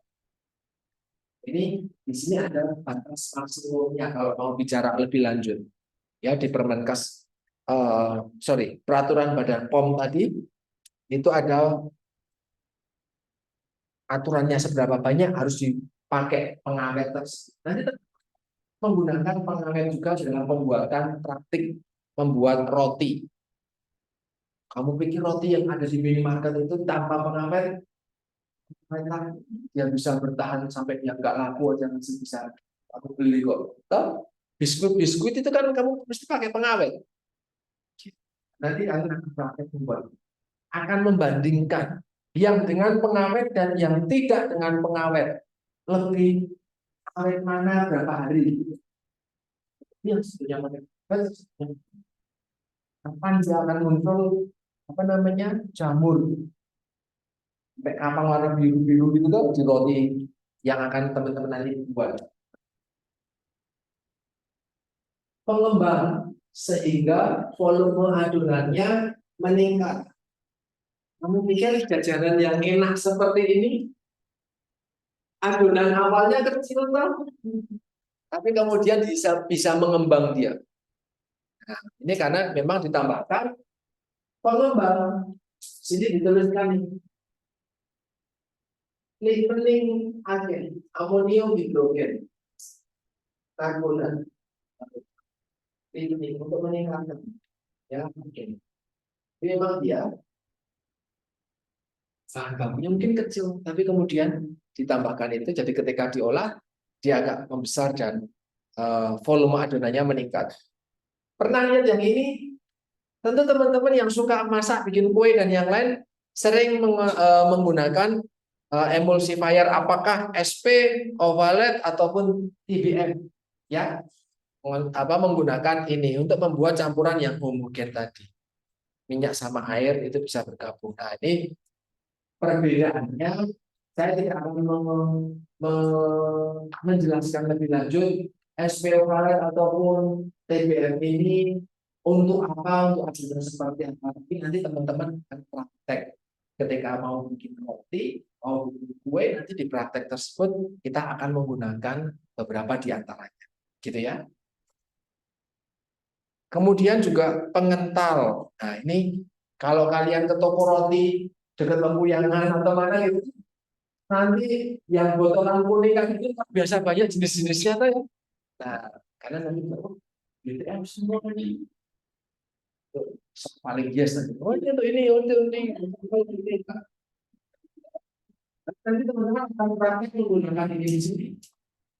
Ini di sini ada batas maksimumnya kalau mau bicara lebih lanjut. Ya di Permenkes, peraturan Badan POM tadi itu ada aturannya seberapa banyak harus dipakai pengawet. Nanti menggunakan pengawet juga dalam pembuatan praktik membuat roti. Kamu pikir roti yang ada di minimarket itu tanpa pengawet dia bisa bertahan sampai dia nggak laku aja masih bisa aku beli kok. Biskuit itu kan kamu mesti pakai pengawet. Nanti akan praktek membuat akan membandingkan yang dengan pengawet dan yang tidak dengan pengawet. Lebih awet mana berapa hari? Ini yang sebenarnya kapan dia akan muncul apa namanya jamur sampai kapan warna biru-biru gitu tuh di roti yang akan teman-teman nanti buat. Pengembang sehingga volume adonannya meningkat. Kamu pikir jajanan yang enak seperti ini adonan awalnya kecil tuh, tapi kemudian bisa mengembang dia. Nah, ini karena memang ditambahkan pengembang. Sini dituliskan nih, leavening agen, amonium hidrogen, karbonat, leavening untuk meningkatkan. Ya, mungkin. Memang dia bahan bakunya mungkin kecil, tapi kemudian ditambahkan itu, jadi ketika diolah dia agak membesar dan volume adonannya meningkat. Pernah lihat yang ini? Tentu teman-teman yang suka masak, bikin kue dan yang lain sering menggunakan emulsifier, apakah SP, Ovalet ataupun TBM, ya, menggunakan ini untuk membuat campuran yang homogen tadi. Minyak sama air itu bisa bergabung. Nah, ini perbedaannya saya tidak akan menjelaskan lebih lanjut SP Ovalet ataupun TBM ini untuk apa, untuk ajudan seperti apa. Tapi nanti teman-teman akan praktek ketika mau bikin roti, mau bikin kue, nanti di praktek tersebut kita akan menggunakan beberapa di antaranya, gitu ya. Kemudian juga pengental. Nah, ini kalau kalian ke toko roti dekat Lempuyangan atau mana gitu, nanti yang botolan kuning kan itu biasa banyak jenis-jenisnya tuh ya. Nah, karena nanti BTM semua ini paling biasa. Oh, ini untuk ini, untuk ini. Nanti teman-teman akan praktik menggunakan ini di sini.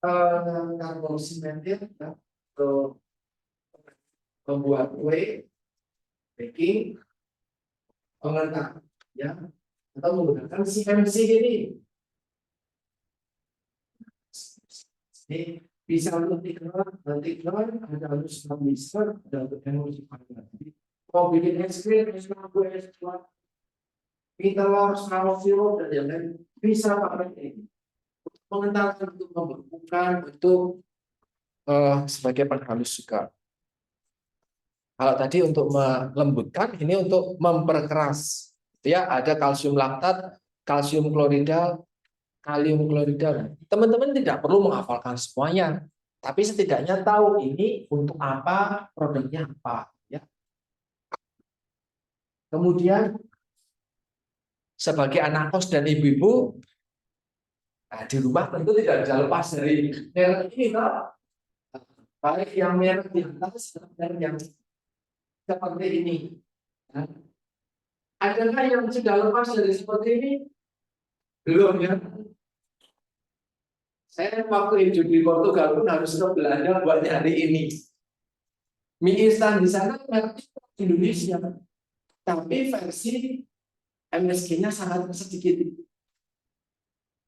Karbon simentir, ya, untuk membuat kue, baking, pengental, ya, atau menggunakan CMC ini. Ini bisa untuk nanti ada harus bisa, ada untuk emosi pada. Mau bikin es krim, telur, saus sirup dan yang lain bisa pakai ini. Mengentalkan untuk membekukan, untuk sebagai penghalus juga. Kalau tadi untuk melembutkan, ini untuk memperkeras. Ya, ada kalsium laktat, kalsium klorida, kalium klorida. Teman-teman tidak perlu menghafalkan semuanya, tapi setidaknya tahu ini untuk apa, produknya apa. Ya. Kemudian sebagai anak kos dan ibu-ibu, nah, di rumah tentu tidak bisa lepas dari merek ini, toh. Baik yang merek di atas dan yang seperti ini. Nah, adakah yang sudah lepas dari seperti ini? Belum ya. Saya waktu hidup di Portugal pun harus ke Belanda buat nyari ini. Mie instan di sana merek Indonesia, tapi versi MSG-nya sangat sedikit.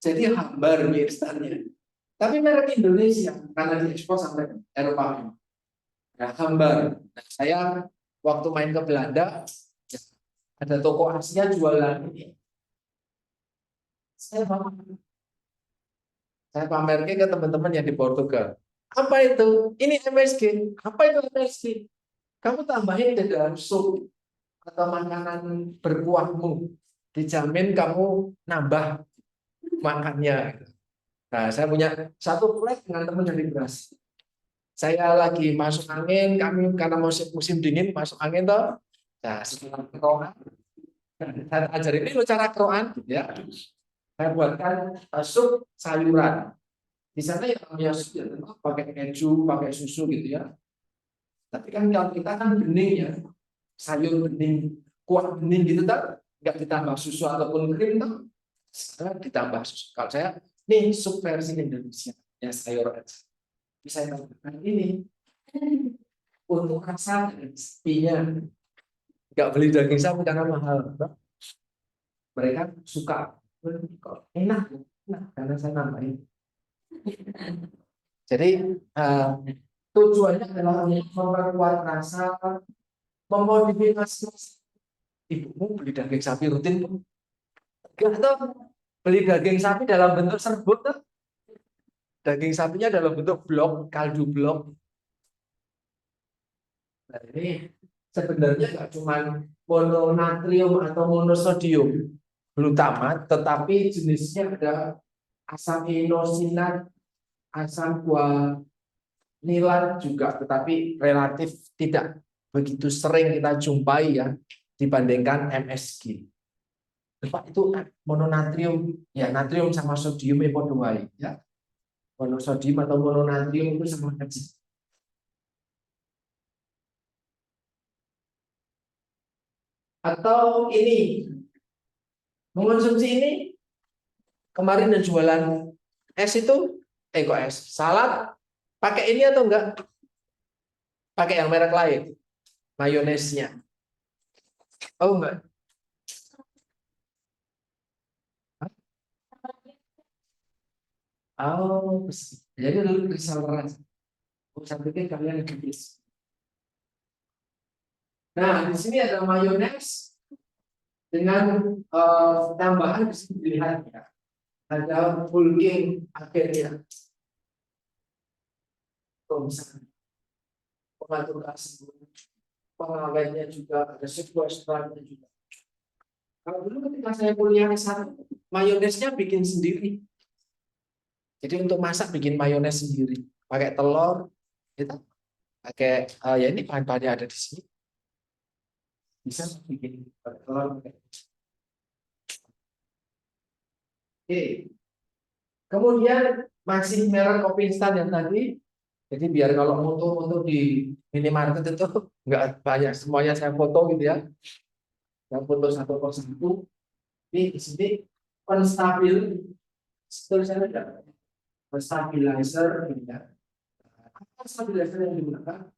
Jadi hambar mie instannya. Tapi merek Indonesia karena diekspor sampai Eropa. Nah, hambar. Nah, saya waktu main ke Belanda, ada toko Asia jualan ini. Saya pamernya ke teman-teman yang di Portugal. Apa itu? Ini MSG. Apa itu MSG? Kamu tambahin di dalam sup atau makanan berkuahmu. Dijamin kamu nambah makannya. Nah, saya punya satu proyek dengan teman yang di beras. Saya lagi masuk angin, kami karena musim dingin masuk angin toh. Nah, setelah keroan, saya ajarin ini lo cara keroan, ya. Saya buatkan sup sayuran. Di sana ya namanya sup ya, pakai keju, pakai susu gitu ya. Tapi kan kalau kita kan bening ya, sayur bening, kuah bening gitu tak, nggak ditambah susu ataupun krim tak, sekarang ditambah susu. Kalau saya, nih sup versi Indonesia, ya sayur aja. Bisa tambahkan ini untuk rasa sepinya. Nggak beli daging sapi karena mahal. Mereka suka, enak, enak karena saya nambahin. Jadi tujuannya adalah untuk memperkuat rasa, memodifikasi. Ibumu beli daging sapi rutin pun enggak tuh, beli daging sapi dalam bentuk serbuk tuh. Daging sapinya dalam bentuk blok, kaldu blok. Nah, ini sebenarnya nggak cuma mononatrium atau monosodium glutamat, tetapi jenisnya ada asam inosinat, asam guanilat juga, tetapi relatif tidak begitu sering kita jumpai ya dibandingkan MSG. Pak itu mononatrium, ya natrium sama sodium podo wae ya. Monosodium atau mononatrium itu sama aja. Atau ini mengonsumsi ini kemarin yang jualan es itu kok es salad pakai ini atau enggak? Pakai yang merek lain, mayonesnya. Oh enggak. Oh, jadi lu reseller aja. Saya pikir kalian kritis. Nah, di sini ada mayones dengan tambahan di sini dilihat ya. Ada bulking akhirnya. Misalnya pengatur kasih, pengawetnya juga ada sequestranya juga. Kalau dulu ketika saya kuliah S1, mayonesnya bikin sendiri. Jadi untuk masak bikin mayones sendiri, pakai telur, itu pakai ya ini bahan-bahannya ada di sini. Bisa bikin pakai telur. Oke. Kemudian masih merek kopi instan yang tadi. Jadi biar kalau foto-foto di minimarket itu nggak banyak semuanya saya foto gitu ya. Yang foto satu persatu. Ini di sini penstabil, tulisannya ada stabilizer ini ya. Apa stabilizer yang digunakan?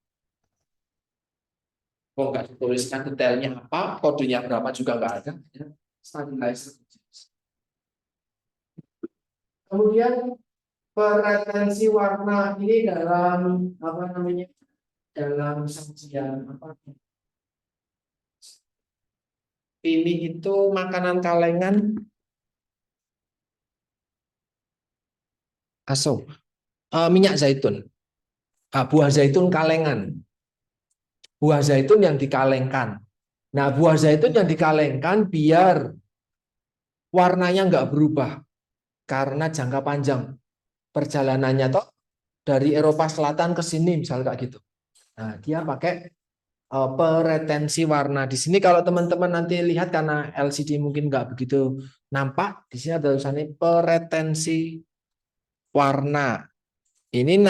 Kok nggak dituliskan detailnya apa, kodenya berapa juga nggak ada. Ya. Stabilizer. Kemudian preferensi warna ini dalam apa namanya? Dalam sajian apa? Ini itu makanan kalengan minyak zaitun. Buah zaitun kalengan. buah zaitun yang dikalengkan. Nah, buah zaitun yang dikalengkan biar warnanya nggak berubah karena jangka panjang perjalanannya toh dari Eropa Selatan ke sini misalnya kayak gitu. Nah, dia pakai peretensi warna. Di sini kalau teman-teman nanti lihat karena LCD mungkin nggak begitu nampak, di sini ada tulisannya peretensi warna. Ini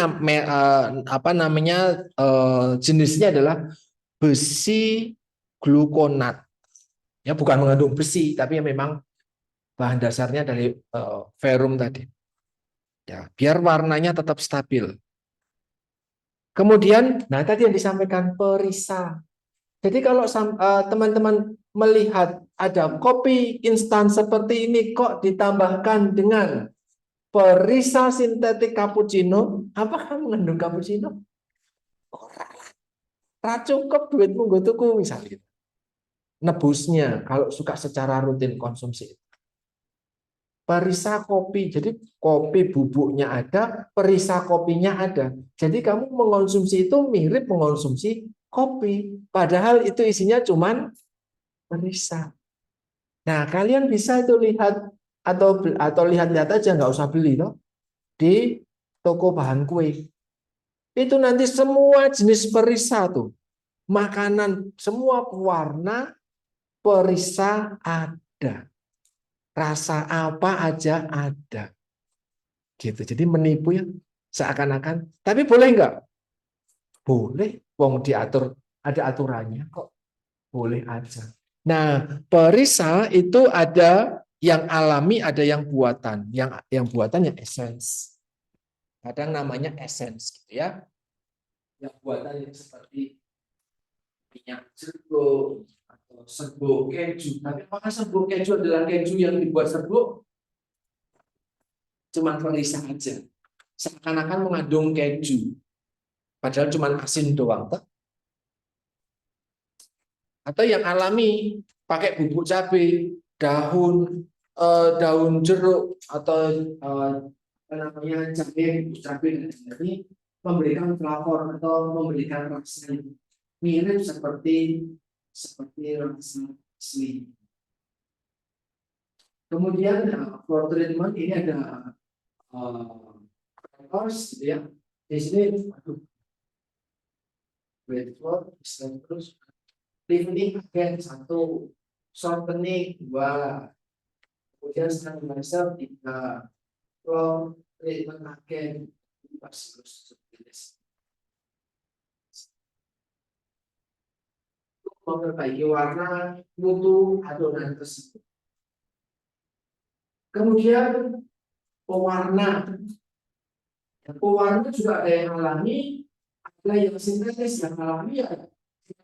apa namanya jenisnya adalah besi glukonat. Ya bukan mengandung besi, tapi memang bahan dasarnya dari verum tadi. Ya, biar warnanya tetap stabil. Kemudian, nah tadi yang disampaikan perisa. Jadi kalau teman-teman melihat ada kopi instan seperti ini kok ditambahkan dengan perisa sintetik cappuccino, apakah mengandung cappuccino? Ora cukup duitmu gue tuku misalnya. Nebusnya kalau suka secara rutin konsumsi. Perisa kopi, jadi kopi bubuknya ada, perisa kopinya ada. Jadi kamu mengonsumsi itu mirip mengonsumsi kopi, padahal itu isinya cuman perisa. Nah, kalian bisa itu lihat atau lihat-lihat aja, nggak usah beli loh di toko bahan kue. Itu nanti semua jenis perisa tuh, makanan semua warna perisa ada, rasa apa aja ada, gitu. Jadi menipu ya seakan-akan. Tapi boleh nggak? Boleh, wong diatur ada aturannya kok, boleh aja. Nah, perisa itu ada yang alami, ada yang buatan. Yang buatan yang essence. Kadang namanya essence gitu ya. Yang buatan yang seperti minyak jeruk atau serbuk keju. Tapi apakah serbuk keju adalah keju yang dibuat serbuk? Cuma perisa aja. Seakan-akan mengandung keju. Padahal cuma asin doang. Atau yang alami, pakai bubuk cabai, daun jeruk atau apa namanya cabai, bubuk cabai dan lain-lain memberikan flavor atau memberikan rasa mirip seperti rasa asli. Kemudian for treatment ini ada terus ya di sini wait for terus lifting again 1, shortening 2, kemudian stabilizer 3, flow treatment again memperbaiki warna mutu adonan tersebut. Kemudian pewarna. Pewarna juga ada yang alami, ada yang sintetis. Yang alami ya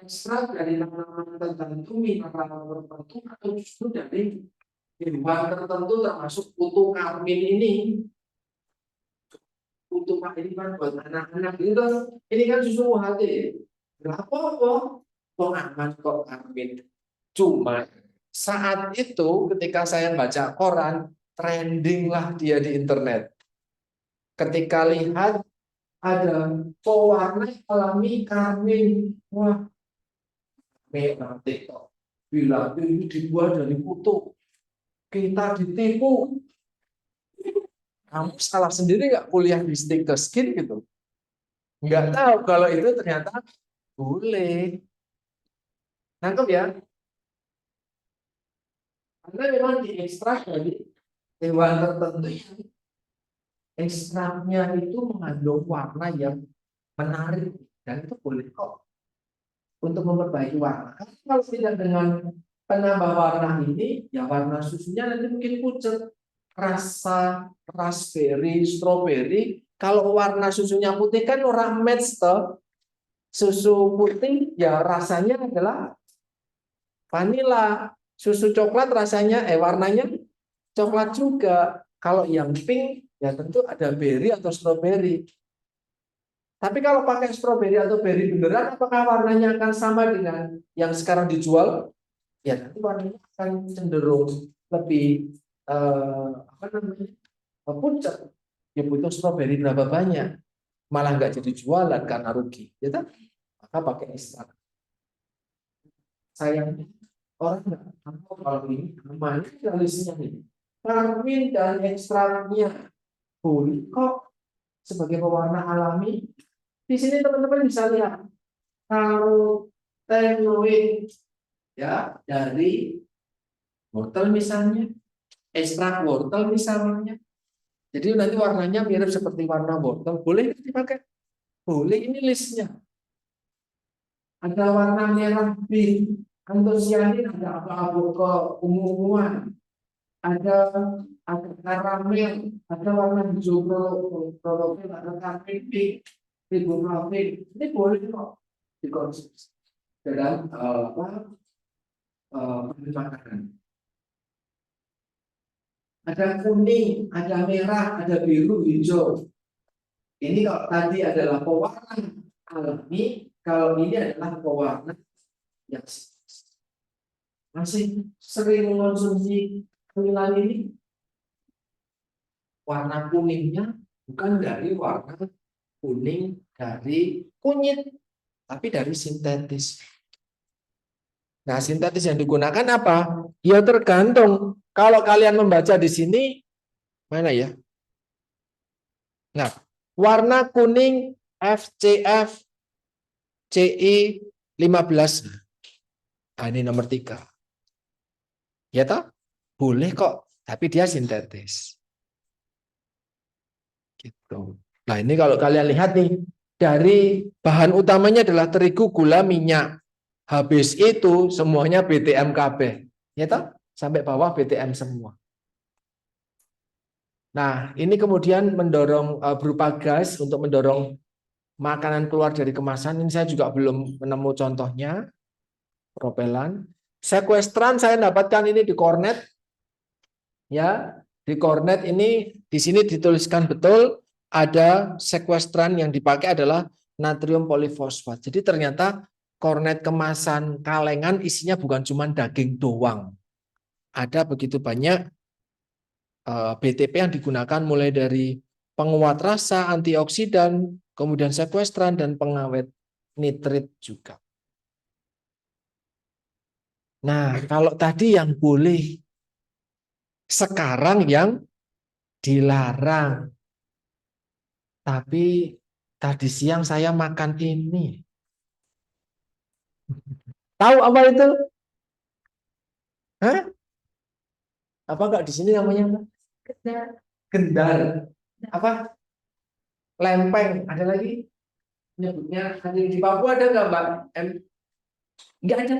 ekstrak dari tanaman tertentu, mineral tertentu, atau justru dari hewan tertentu termasuk putu karmin ini. Putu karmin kan buat anak-anak gitu. Ini kan susu UHT. Berapa kok? Kok aman kok karmin. Cuma saat itu ketika saya baca koran, trending lah dia di internet. Ketika lihat ada pewarna alami karmin, wah, merah TikTok bilang ini dibuat dari putu, kita ditipu. Kamu salah sendiri nggak kuliah di stick to skin gitu? Nggak tahu kalau itu ternyata boleh. Nangkep ya? Karena memang diekstrak dari hewan tertentu yang ekstraknya itu mengandung warna yang menarik dan itu boleh kok untuk memperbaiki warna. Kalau tidak dengan penambah warna ini, ya warna susunya nanti mungkin pucat, rasa raspberry, strawberry. Kalau warna susunya putih kan orang match toh. Susu putih ya rasanya adalah vanilla. Susu coklat rasanya warnanya coklat juga. Kalau yang pink ya tentu ada berry atau strawberry. Tapi kalau pakai stroberi atau berry beneran, apakah warnanya akan sama dengan yang sekarang dijual? Ya nanti warnanya akan cenderung lebih apa namanya pucat. Ya butuh stroberi berapa banyak, malah nggak jadi jualan karena rugi. Ya kan? Maka pakai ekstrak. Sayang, orang nggak tahu kalau ini aman listnya nih. Karmin dan ekstraknya boleh kok sebagai pewarna alami. Di sini teman-teman bisa lihat kalau tenoid ya dari wortel misalnya, ekstrak wortel misalnya. Jadi nanti warnanya mirip seperti warna wortel. Boleh dipakai? Boleh, ini listnya. Ada warna merah bin, antosianin, ada abu-abu keunguan, ada karamel, ada warna hijau klorofil, ada karmik, riboflavin. Ini boleh kok dikonsumsi dalam makanan. Ada kuning, ada merah, ada biru, hijau. Ini kalau tadi adalah pewarna alami, kalau ini adalah pewarna yang masih sering mengonsumsi cemilan ini. Warna kuningnya bukan dari warna kuning dari kunyit, tapi dari sintetis. Nah, sintetis yang digunakan apa? Ya tergantung. Kalau kalian membaca di sini, mana ya? Nah, warna kuning FCF CI 15. Nah, ini nomor 3. Ya toh? Boleh kok, tapi dia sintetis. Gitu. Nah, ini kalau kalian lihat nih, dari bahan utamanya adalah terigu, gula, minyak. Habis itu semuanya BTM KB. Ya toh? Sampai bawah BTM semua. Nah, ini kemudian mendorong berupa gas untuk mendorong makanan keluar dari kemasan. Ini saya juga belum menemu contohnya. Propelan. Sequestran saya dapatkan ini di Cornet. Ya, di Cornet ini di sini dituliskan betul ada sequestran yang dipakai adalah natrium polifosfat. Jadi ternyata Cornet kemasan kalengan isinya bukan cuma daging doang. Ada begitu banyak BTP yang digunakan mulai dari penguat rasa, antioksidan, kemudian sekuestran, dan pengawet nitrit juga. Nah, kalau tadi yang boleh, sekarang yang dilarang. Tapi tadi siang saya makan ini. Tahu apa itu? Hah? Apa enggak di sini namanya apa? Gendar. Gendar. Apa? Lempeng. Ada lagi? Nyebutnya di Papua ada nggak Mbak? Nggak ada.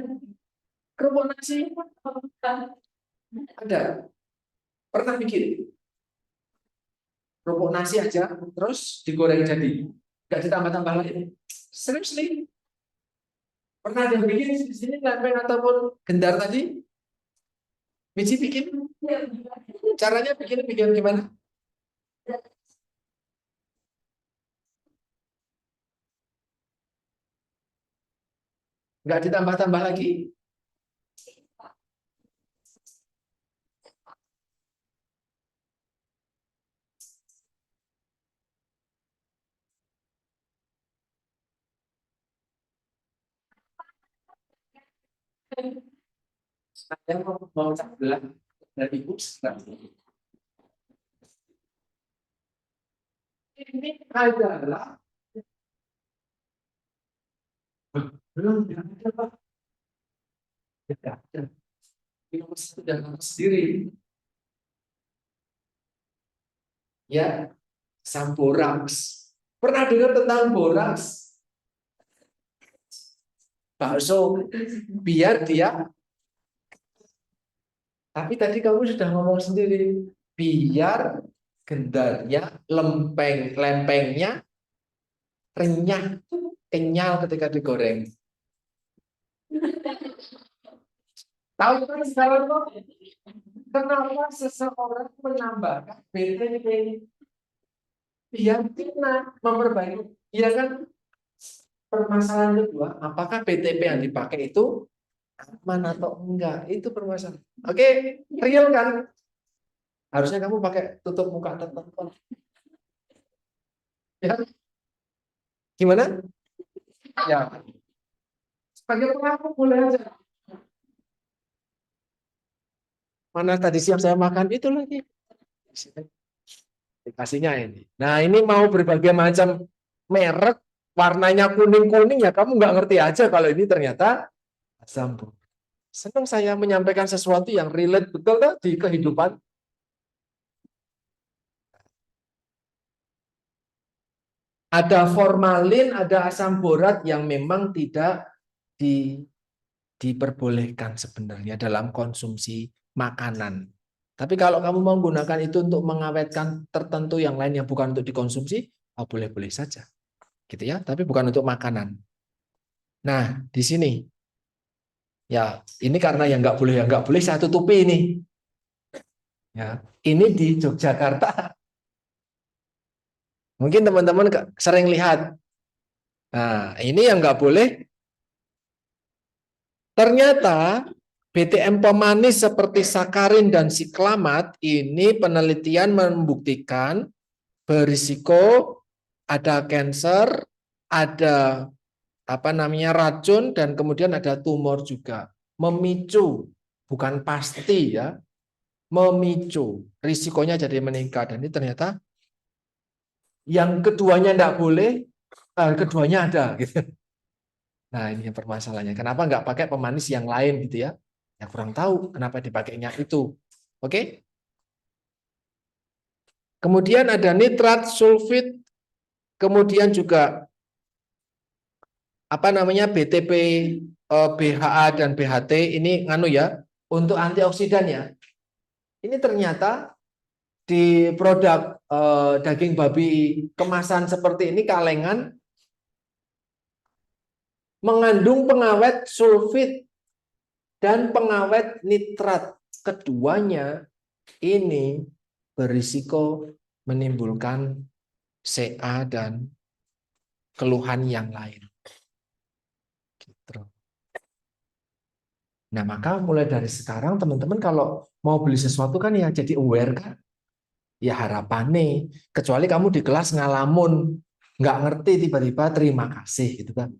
Kerupuk nasi ada. Pernah bikin? Kerupuk nasi aja, terus digoreng jadi. Nggak ditambah-tambah lagi. Seriously? Pernah ada yang bikin di sini lempeng ataupun gendar tadi? Biji bikin? Caranya bikin gimana? Nggak ditambah-tambah lagi? Saya mau sebelah dari ibu sekarang. Ini adalah belum ada Pak. Tidak ada. Ini sudah sendiri. Ya, samboraks. Pernah dengar tentang boraks? Bakso biar dia. Tapi tadi kamu sudah ngomong sendiri, biar gendarnya lempengnya renyah, kenyal ketika digoreng. Tahu kan sekarang kok kenapa seseorang menambahkan BTP biar kita memperbaiki? Ya kan, permasalahan kedua, apakah BTP yang dipakai itu aman atau enggak? Itu permasalahan. Oke, real kan? Harusnya kamu pakai tutup muka tertentu. Ya, gimana? Ya, sebagai pengaku boleh aja. Mana tadi siang saya makan itu lagi. Dikasihnya ini. Nah, ini mau berbagai macam merek, warnanya kuning-kuning ya kamu nggak ngerti aja kalau ini ternyata asam borat. Senang saya menyampaikan sesuatu yang relate betul kan di kehidupan. Ada formalin, ada asam borat yang memang tidak diperbolehkan sebenarnya dalam konsumsi makanan. Tapi kalau kamu menggunakan itu untuk mengawetkan tertentu yang lain yang bukan untuk dikonsumsi, boleh-boleh saja. Gitu ya, tapi bukan untuk makanan. Nah, di sini ya ini karena yang nggak boleh saya tutupi ini. Ya, ini di Yogyakarta. Mungkin teman-teman sering lihat. Nah, ini yang nggak boleh. Ternyata BTM pemanis seperti sakarin dan siklamat ini penelitian membuktikan berisiko ada kanker, ada apa namanya racun dan kemudian ada tumor juga. Memicu, bukan pasti ya, memicu risikonya jadi meningkat dan ini ternyata yang keduanya tidak boleh, keduanya ada gitu. Nah, ini yang permasalahannya. Kenapa nggak pakai pemanis yang lain gitu ya? Ya kurang tahu kenapa dipakainya itu. Oke? Kemudian ada nitrat, sulfit, kemudian juga apa namanya BTP, BHA dan BHT ini nganu ya untuk antioksidan ya. Ini ternyata di produk daging babi kemasan seperti ini kalengan mengandung pengawet sulfit dan pengawet nitrat. Keduanya ini berisiko menimbulkan CA dan keluhan yang lain. Gitu. Nah, maka mulai dari sekarang teman-teman kalau mau beli sesuatu kan ya jadi aware kan. Ya harapannya, kecuali kamu di kelas ngalamun, nggak ngerti tiba-tiba terima kasih gitu kan.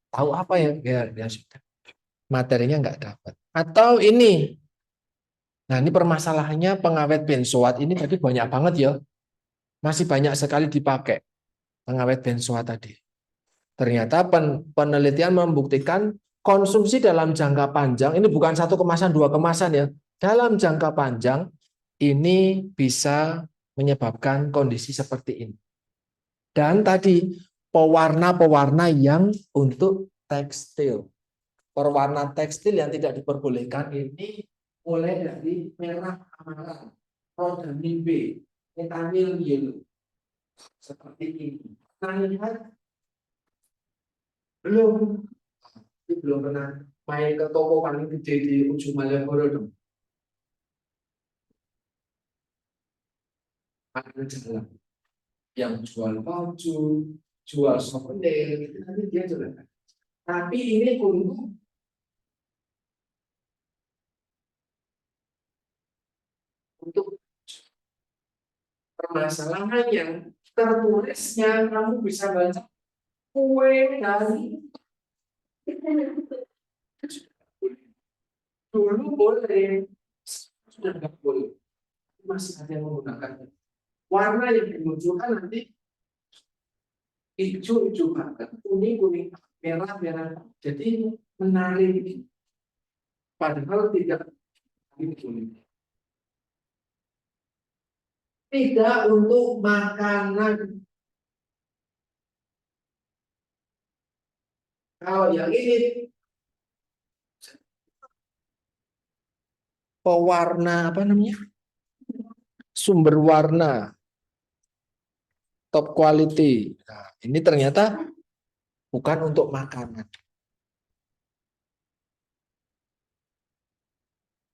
Tahu apa ya sudah. Materinya nggak dapat. Atau ini, nah ini permasalahannya pengawet benzoat ini tadi banyak banget ya. Masih banyak sekali dipakai pengawet benzoat tadi. Ternyata penelitian membuktikan konsumsi dalam jangka panjang, ini bukan satu kemasan, dua kemasan ya. Dalam jangka panjang, ini bisa menyebabkan kondisi seperti ini. Dan tadi, pewarna-pewarna yang untuk tekstil. Pewarna tekstil yang tidak diperbolehkan ini mulai dari merah amaran, rodamin B, metanil yellow. Seperti ini. Nah, lihat belum belum pernah main ke toko paling gede di ujung Malioboro dong. Ada jalan yang jual baju, jual souvenir, itu nanti dia jualan. Tapi ini untuk permasalahannya tertulisnya kamu bisa baca kue dari dulu boleh, sudah nggak boleh, masih ada yang menggunakan warna yang dimunculkan nanti hijau banget, kuning merah. Jadi menarik. Padahal tidak kuning. Tidak untuk makanan. Kalau yang ini pewarna apa namanya? Sumber warna top quality. Nah, ini ternyata bukan untuk makanan.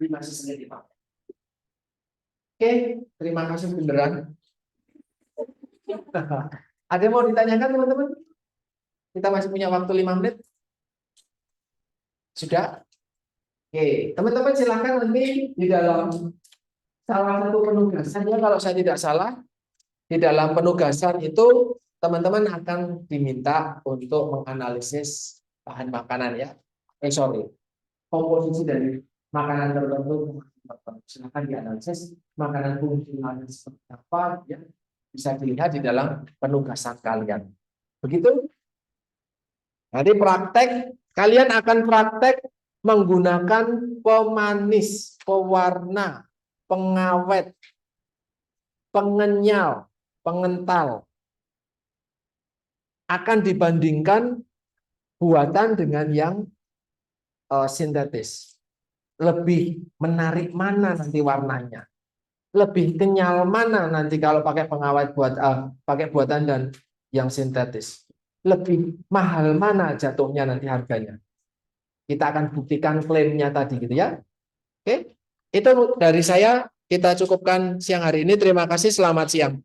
Ini masih sering dipakai. Oke, terima kasih beneran. Ada yang mau ditanyakan teman-teman? Kita masih punya waktu 5 menit. Sudah? Oke, teman-teman silakan nanti di dalam salah satu penugasannya kalau saya tidak salah, di dalam penugasan itu teman-teman akan diminta untuk menganalisis bahan makanan ya. Sorry, komposisi dari makanan tertentu Silakan dianalisis makanan fungsionalnya seperti apa, ya bisa dilihat di dalam penugasan kalian. Begitu. Nanti praktek, kalian akan praktek menggunakan pemanis, pewarna, pengawet, pengenyal, pengental. Akan dibandingkan buatan dengan yang sintetis. Lebih menarik mana nanti warnanya? Lebih kenyal mana nanti kalau pakai pengawet pakai buatan dan yang sintetis? Lebih mahal mana jatuhnya nanti harganya? Kita akan buktikan klaimnya tadi gitu ya. Oke, itu dari saya. Kita cukupkan siang hari ini. Terima kasih. Selamat siang.